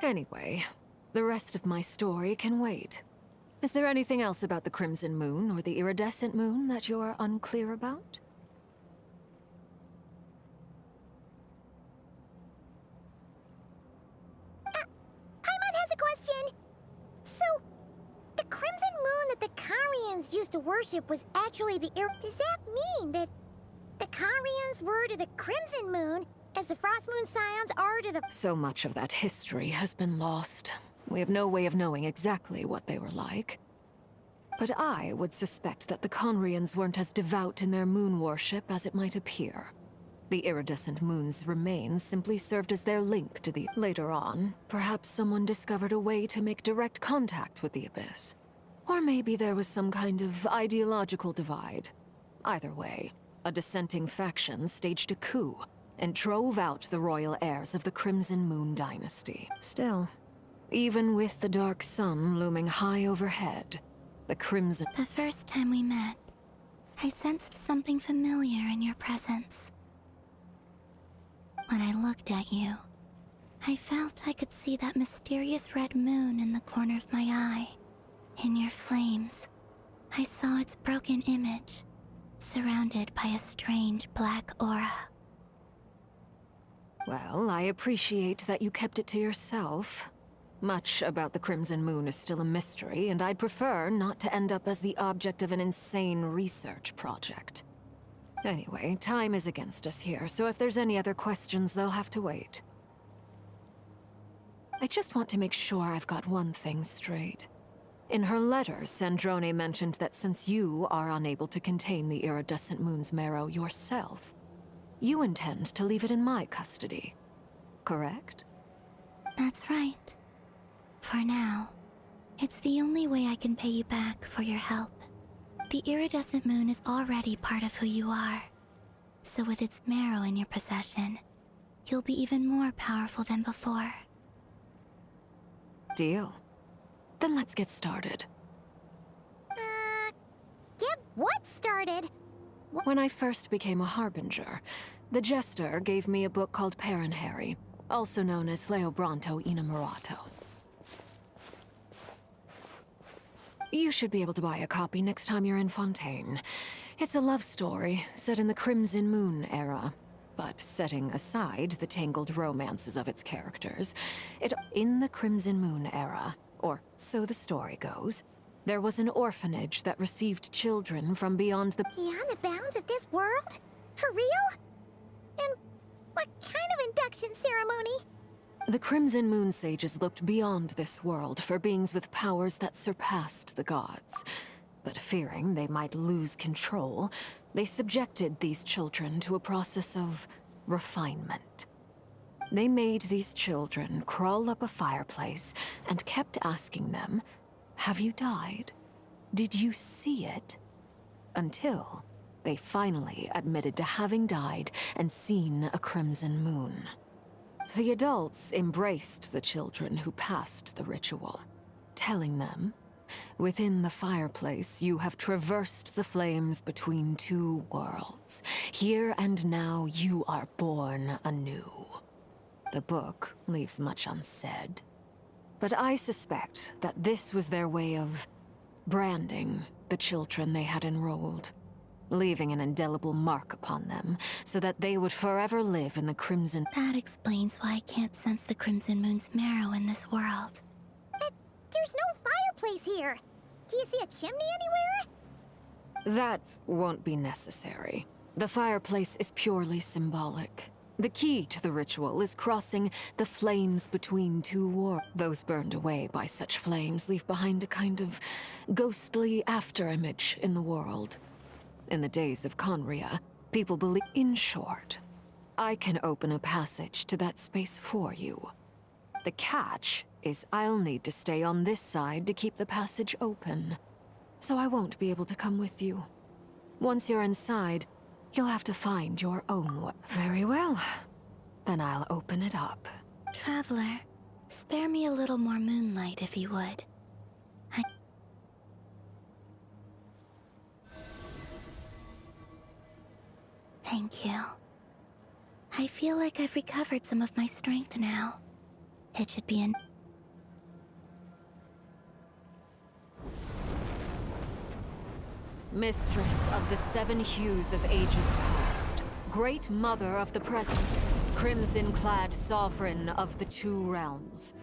Anyway, the rest of my story can wait. Is there anything else about the Crimson Moon or the Iridescent Moon that you're unclear about? Paimon has a question. So, the Crimson Moon that the Carians used to worship was actually the Does that mean that the Carians were to the Crimson Moon as the Frost Moon Scions are to the... So much of that history has been lost. We have no way of knowing exactly what they were like. But I would suspect that the Conrians weren't as devout in their moon worship as it might appear. The iridescent moon's remains simply served as their link to the... Later on, perhaps someone discovered a way to make direct contact with the Abyss. Or maybe there was some kind of ideological divide. Either way, a dissenting faction staged a coup and drove out the royal heirs of the Crimson Moon dynasty. Still, even with the dark sun looming high overhead, the Crimson... The first time we met, I sensed something familiar in your presence. When I looked at you, I felt I could see that mysterious red moon in the corner of my eye. In your flames, I saw its broken image, surrounded by a strange black aura. Well, I appreciate that you kept it to yourself. Much about the Crimson Moon is still a mystery, and I'd prefer not to end up as the object of an insane research project. Anyway, time is against us here, so if there's any other questions, they'll have to wait. I just want to make sure I've got one thing straight. In her letter, Sandrone mentioned that since you are unable to contain the iridescent moon's marrow yourself, you intend to leave it in my custody. Correct? That's right. For now, it's the only way I can pay you back for your help. The iridescent moon is already part of who you are. So with its marrow in your possession, you'll be even more powerful than before. Deal. Then let's get started. Get what started? When I first became a Harbinger, the Jester gave me a book called Paranhari, also known as Leobranto Innamorato. You should be able to buy a copy next time you're in Fontaine. It's a love story set in the Crimson Moon era, but setting aside the tangled romances of its characters, in the Crimson Moon era, or so the story goes, there was an orphanage that received children from beyond the bounds of this world? For real? And what kind of induction ceremony? The Crimson Moon Sages looked beyond this world for beings with powers that surpassed the gods. But fearing they might lose control, they subjected these children to a process of refinement. They made these children crawl up a fireplace and kept asking them, "Have you died? Did you see it?" Until they finally admitted to having died and seen a crimson moon. The adults embraced the children who passed the ritual, telling them, "Within the fireplace, you have traversed the flames between two worlds. Here and now, you are born anew." The book leaves much unsaid, but I suspect that this was their way of branding the children they had enrolled, leaving an indelible mark upon them so that they would forever live in the Crimson. That explains why I can't sense the Crimson Moon's marrow in this world. But there's no fireplace here. Do you see a chimney anywhere? That won't be necessary. The fireplace is purely symbolic. The key to the ritual is crossing the flames between two worlds. Those burned away by such flames leave behind a kind of ghostly afterimage in the world. In the days of Conria, people believe. In short, I can open a passage to that space for you. The catch is I'll need to stay on this side to keep the passage open, so I won't be able to come with you. Once you're inside, you'll have to find your own way. Very well. Then I'll open it up. Traveler, spare me a little more moonlight if you would. Thank you. I feel like I've recovered some of my strength now. It should be an... Mistress of the seven hues of ages past, great mother of the present, crimson-clad sovereign of the two realms,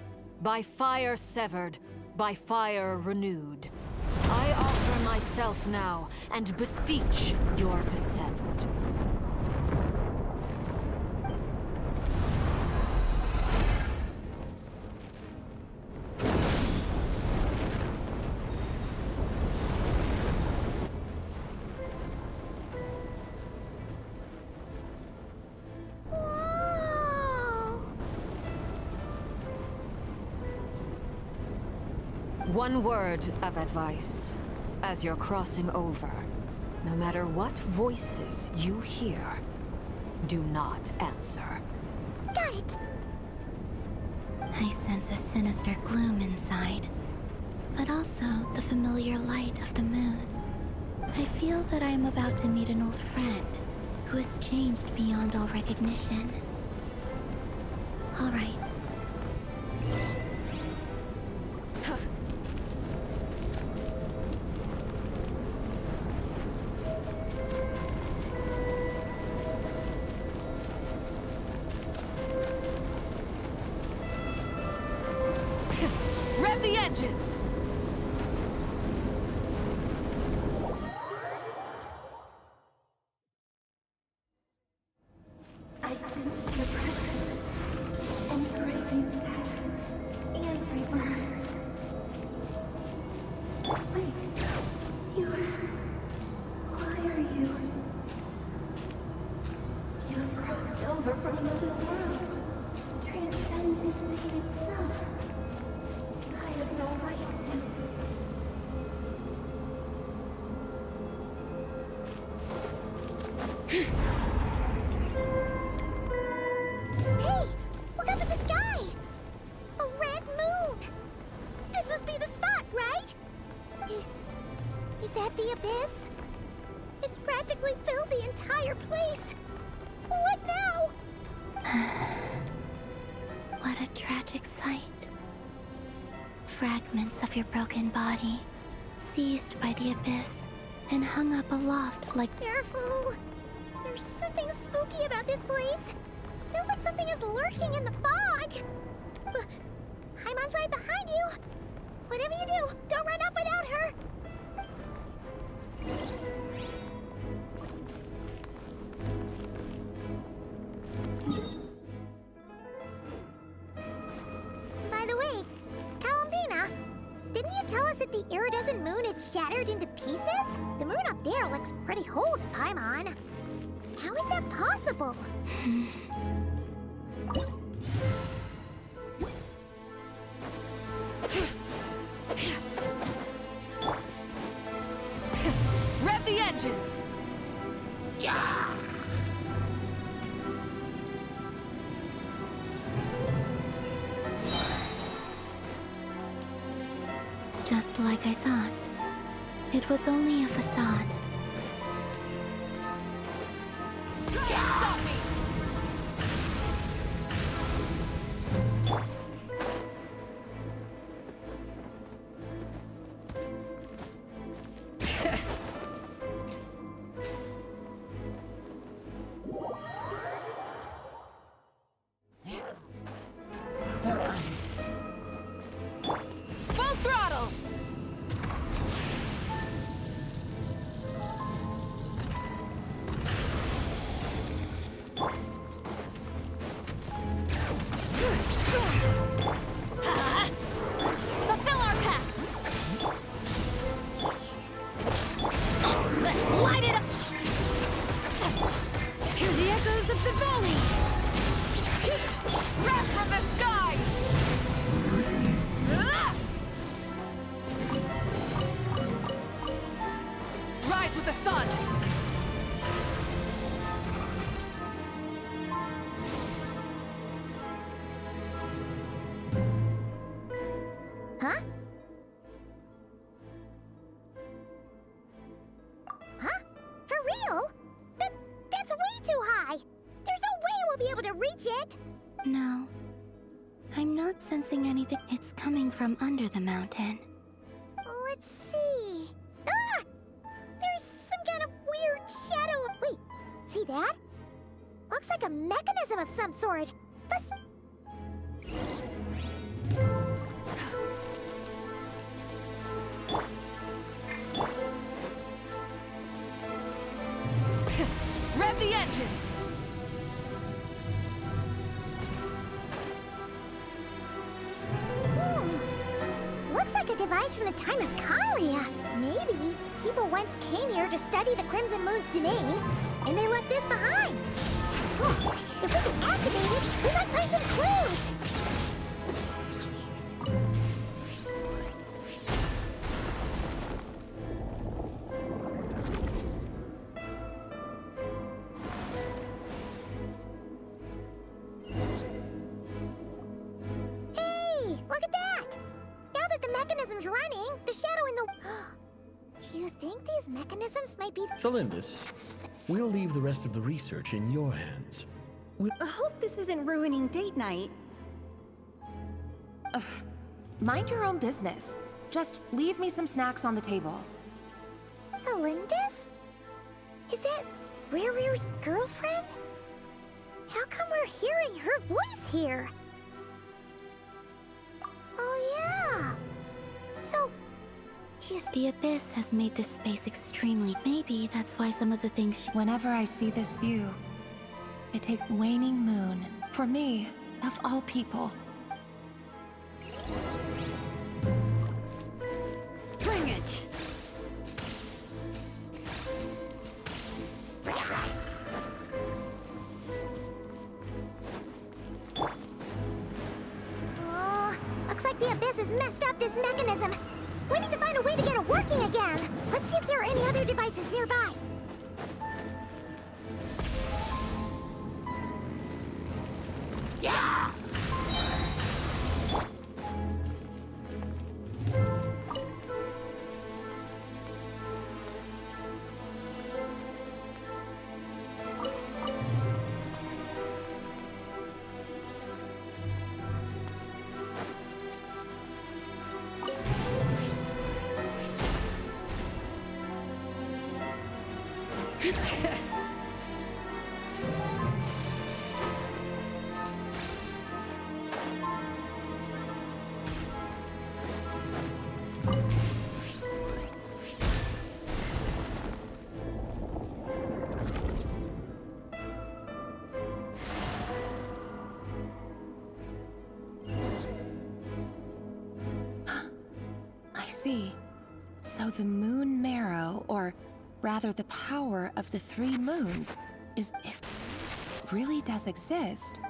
by fire severed, by fire renewed, I offer myself now and beseech your descent. One word of advice. As you're crossing over, no matter what voices you hear, do not answer. Got it! I sense a sinister gloom inside, but also the familiar light of the moon. I feel that I am about to meet an old friend who has changed beyond all recognition. All right. Rev the engines! that the abyss? It's practically filled the entire place. What now? What a tragic sight. Fragments of your broken body, seized by the abyss, and hung up aloft like... Careful! There's something spooky about this place. Feels like something is lurking in the fog. Paimon's right behind you. Whatever you do, don't run off without her. By the way, Columbina, didn't you tell us that the iridescent moon had shattered into pieces? The moon up there looks pretty whole to Paimon. How is that possible? Rev the engines! Yeah! Just like I thought. It was only a facade. Stop me! Full throttle! Fulfill our pact! Let's light it up! Hear the echoes of the valley! Wrath from the skies! Rise with the sun! Huh? Huh? For real? That's way too high! There's no way we'll be able to reach it! No. I'm not sensing anything. It's coming from under the mountain. Let's see. Ah! There's some kind of weird shadow. Wait, see that? Looks like a mechanism of some sort. Rev the engines! Looks like a device from the time of Conria. Maybe people once came here to study the Crimson Moon's domain, and they left this behind. If we can activate it, we might find some clues. Hey, look at that! Now that the mechanism's running, the shadow in the... Do you think these mechanisms might be... Felindis, we'll leave the rest of the research in your hands. I hope this isn't ruining date night. Ugh. Mind your own business. Just leave me some snacks on the table. Felindis? Is that Rear's girlfriend? How come we're hearing her voice here? Oh yeah! So, The abyss has made this space extremely... Maybe that's why some of the things Whenever I see this view, I take waning moon. For me, of all people. Bring it! Looks like the abyss has messed up this mechanism. We need to find a way to get it working again. Let's see if there are any other devices nearby. Yeah! I see. So the moon marrow, or rather the power of the 3 moons, is if it really does exist.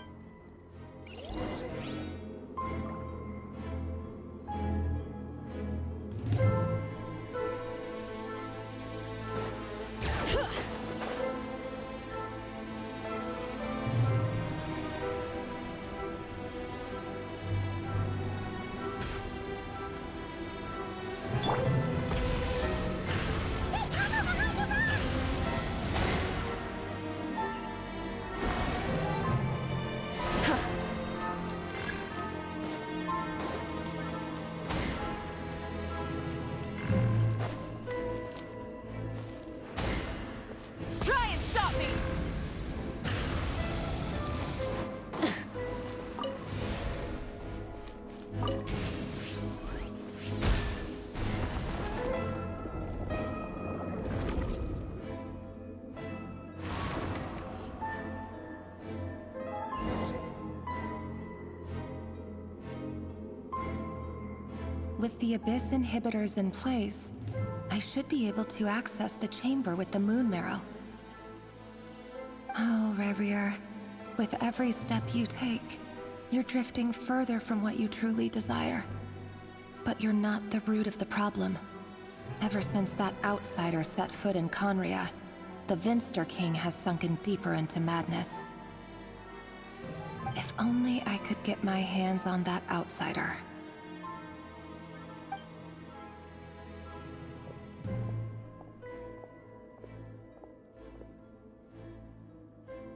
With the Abyss inhibitors in place, I should be able to access the chamber with the moon marrow. Oh, Rerir, with every step you take, you're drifting further from what you truly desire. But you're not the root of the problem. Ever since that outsider set foot in Conria, the Vinster King has sunken deeper into madness. If only I could get my hands on that outsider.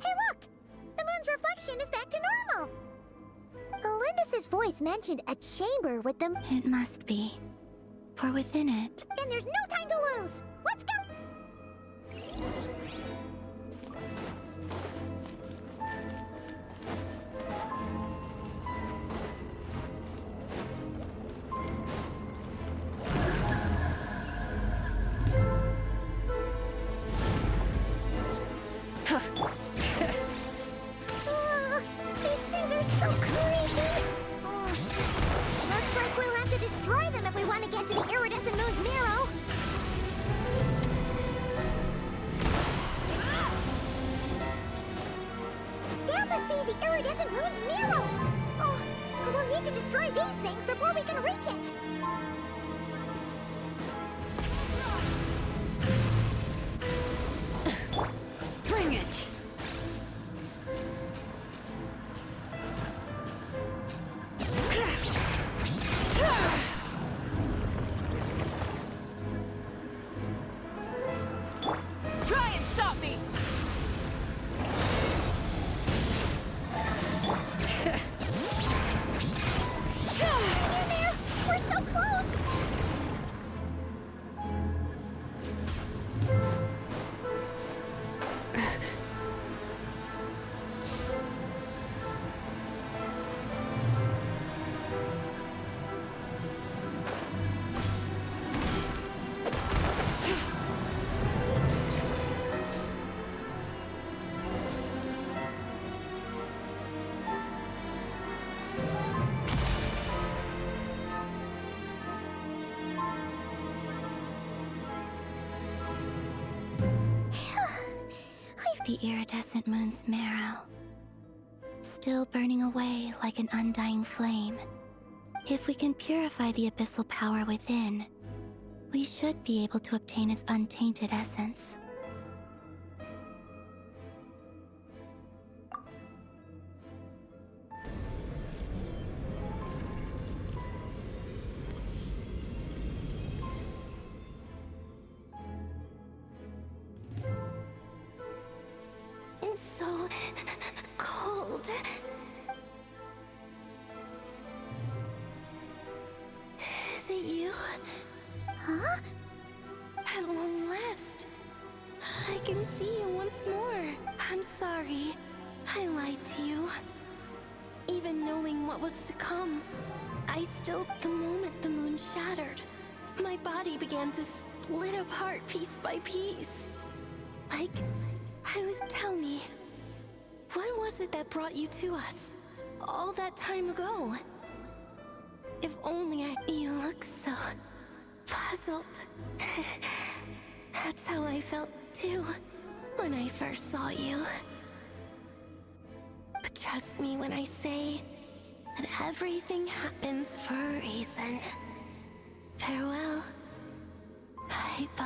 Hey look! The moon's reflection is back to normal! Elendis' voice mentioned a chamber with them. It must be. For within it... Then there's no time to lose! Let's go! These things are so creepy! Looks like we'll have to destroy them if we want to get to the iridescent moon's marrow. That must be the iridescent moon's marrow! Oh, we'll need to destroy these things before we can reach it! Bring it! Try and stop me! Hang in there! We're so close! The iridescent moon's marrow. Still burning away like an undying flame. If we can purify the abyssal power within, we should be able to obtain its untainted essence. It's so cold. Is it you? Huh? At long last, I can see you once more. I'm sorry. I lied to you. Even knowing what was to come, the moment the moon shattered, my body began to split apart piece by piece. Tell me, what was it that brought you to us all that time ago? If only you look so puzzled. That's how I felt too when I first saw you. But trust me when I say that everything happens for a reason. Farewell, Hypo.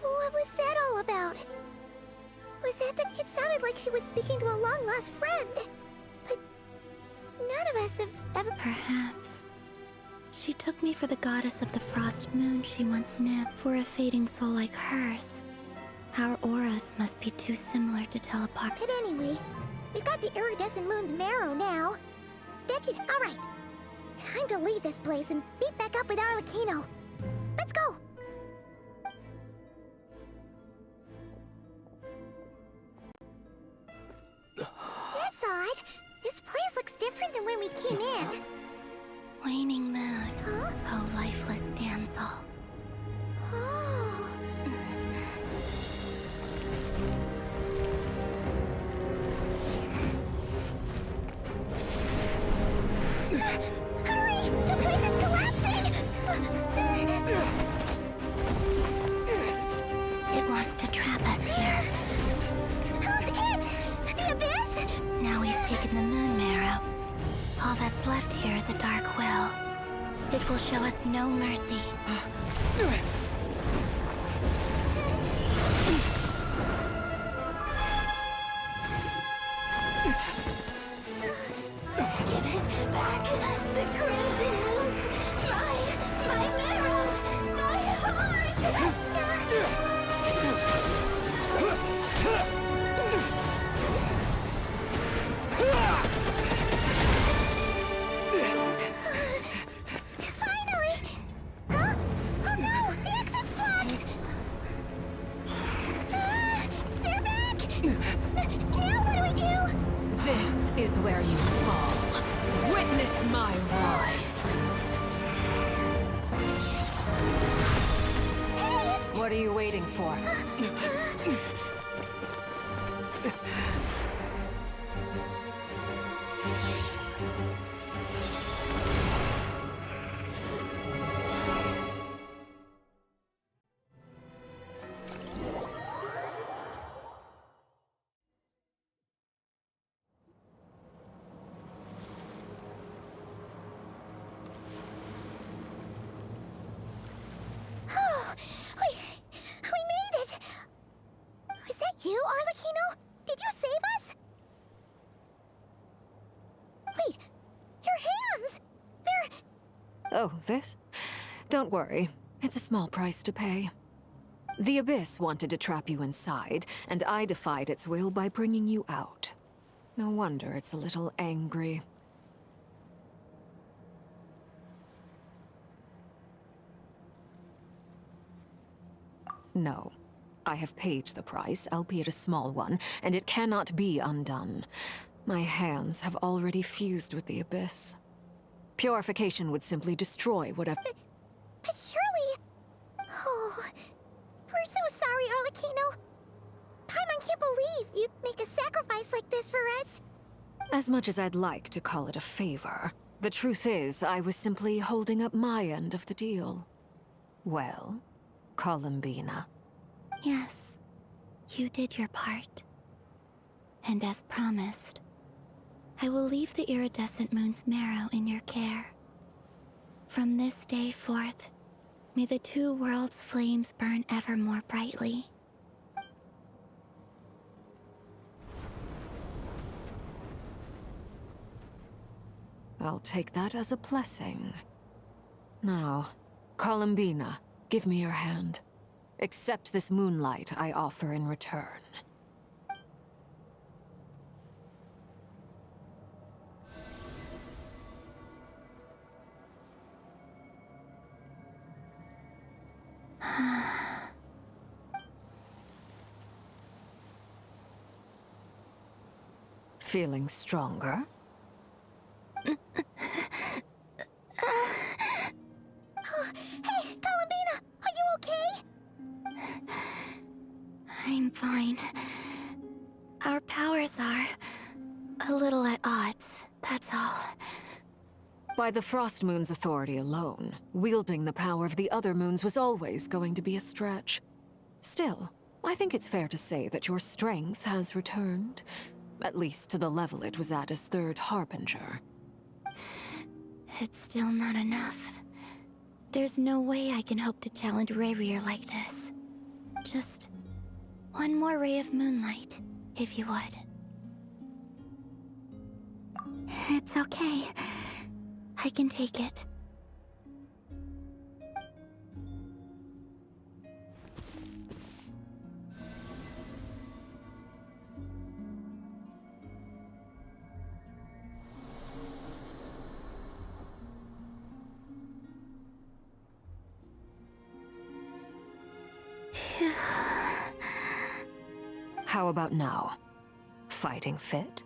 What was that all about? Was that It sounded like she was speaking to a long-lost friend. But none of us have ever... Perhaps. She took me for the goddess of the frost moon she once knew. For a fading soul like hers, our auras must be too similar to tell apart. But anyway, we've got the iridescent moon's marrow now. Alright. Time to leave this place and meet back up with Arlecchino. Let's go! That's odd. This place looks different than when we came in. Waning moon. Huh? Oh, lifeless damsel. Oh. Hurry! The place is collapsing! It wants to trap us here. Who's it? The Abyss? Now we've taken the moon marrow. All that's left here is a dark will. It will show us no mercy. Give it back! The crimson moons! My marrow! My heart! Finally! Huh? Oh no! The exit's blocked! They're back! Now what do we do? This is where you fall. Witness my rise. Hey, What are you waiting for? Oh, we made it! Was that you, Arlecchino? Did you save us? Wait, your hands! They're... Oh, this? Don't worry. It's a small price to pay. The Abyss wanted to trap you inside, and I defied its will by bringing you out. No wonder it's a little angry. No. I have paid the price, albeit a small one, and it cannot be undone. My hands have already fused with the Abyss. Purification would simply destroy whatever— But surely... Oh... We're so sorry, Arlecchino. Paimon can't believe you'd make a sacrifice like this for us. As much as I'd like to call it a favor, the truth is I was simply holding up my end of the deal. Well, Columbina. Yes, you did your part. And as promised, I will leave the iridescent moon's marrow in your care. From this day forth, may the two worlds' flames burn ever more brightly. I'll take that as a blessing. Now, Columbina, give me your hand. Accept this moonlight I offer in return. Feeling stronger? Hey, Columbina! Are you okay? I'm fine. Our powers are a little at odds, that's all. By the Frost Moon's authority alone, wielding the power of the other moons was always going to be a stretch. Still, I think it's fair to say that your strength has returned. At least to the level it was at as Third Harbinger. It's still not enough. There's no way I can hope to challenge Rayrier like this. Just one more ray of moonlight, if you would. It's okay. I can take it. How about now? Fighting fit?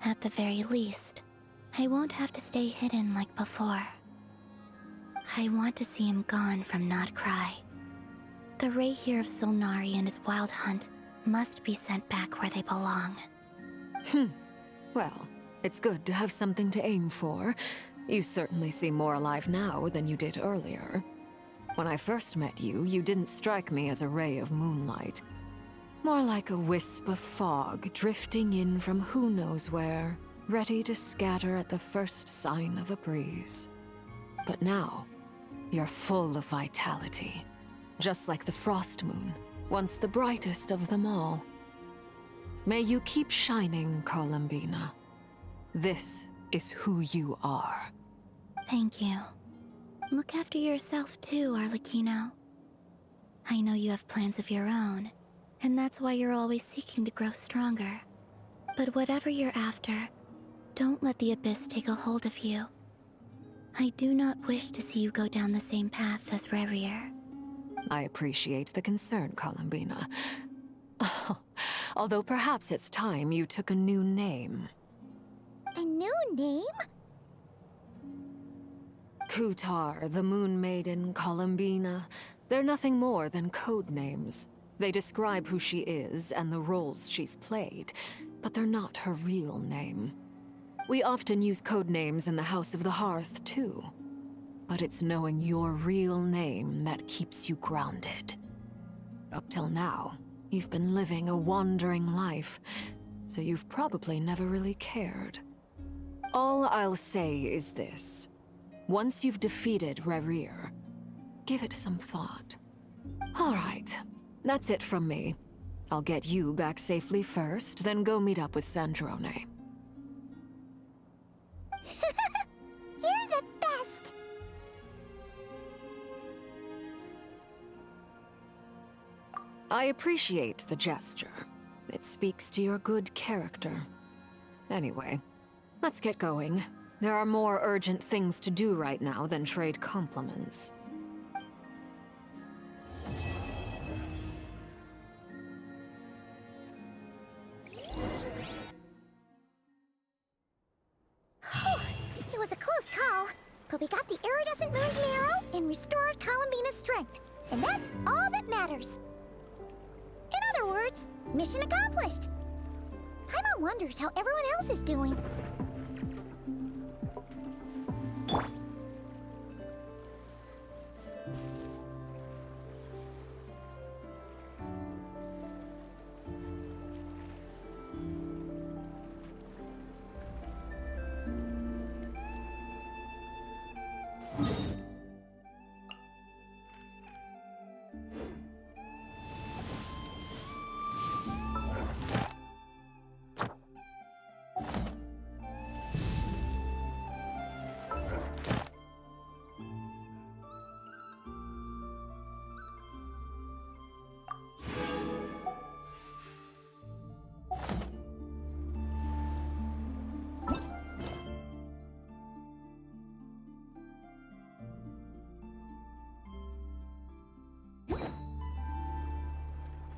At the very least, I won't have to stay hidden like before. I want to see him gone from Not Cry. The Ray here of Solnari and his wild hunt must be sent back where they belong. Well, it's good to have something to aim for. You certainly seem more alive now than you did earlier. When I first met you, you didn't strike me as a ray of moonlight. More like a wisp of fog drifting in from who knows where, ready to scatter at the first sign of a breeze. But now, you're full of vitality. Just like the Frost Moon, once the brightest of them all. May you keep shining, Columbina. This is who you are. Thank you. Look after yourself too, Arlecchino. I know you have plans of your own, and that's why you're always seeking to grow stronger. But whatever you're after, don't let the Abyss take a hold of you. I do not wish to see you go down the same path as Rayrier. I appreciate the concern, Columbina. Although perhaps it's time you took a new name. A new name? Kutar, the Moon Maiden, Columbina. They're nothing more than code names. They describe who she is and the roles she's played, but they're not her real name. We often use code names in the House of the Hearth, too. But it's knowing your real name that keeps you grounded. Up till now, you've been living a wandering life, so you've probably never really cared. All I'll say is this. Once you've defeated Rayrier, give it some thought. All right, that's it from me. I'll get you back safely first, then go meet up with Sandrone. You're the best! I appreciate the gesture. It speaks to your good character. Anyway, let's get going. There are more urgent things to do right now than trade compliments. It was a close call, but we got the iridescent moon's marrow and restored Columbina's strength. And that's all that matters. In other words, mission accomplished. Paimon wonders how everyone else is doing.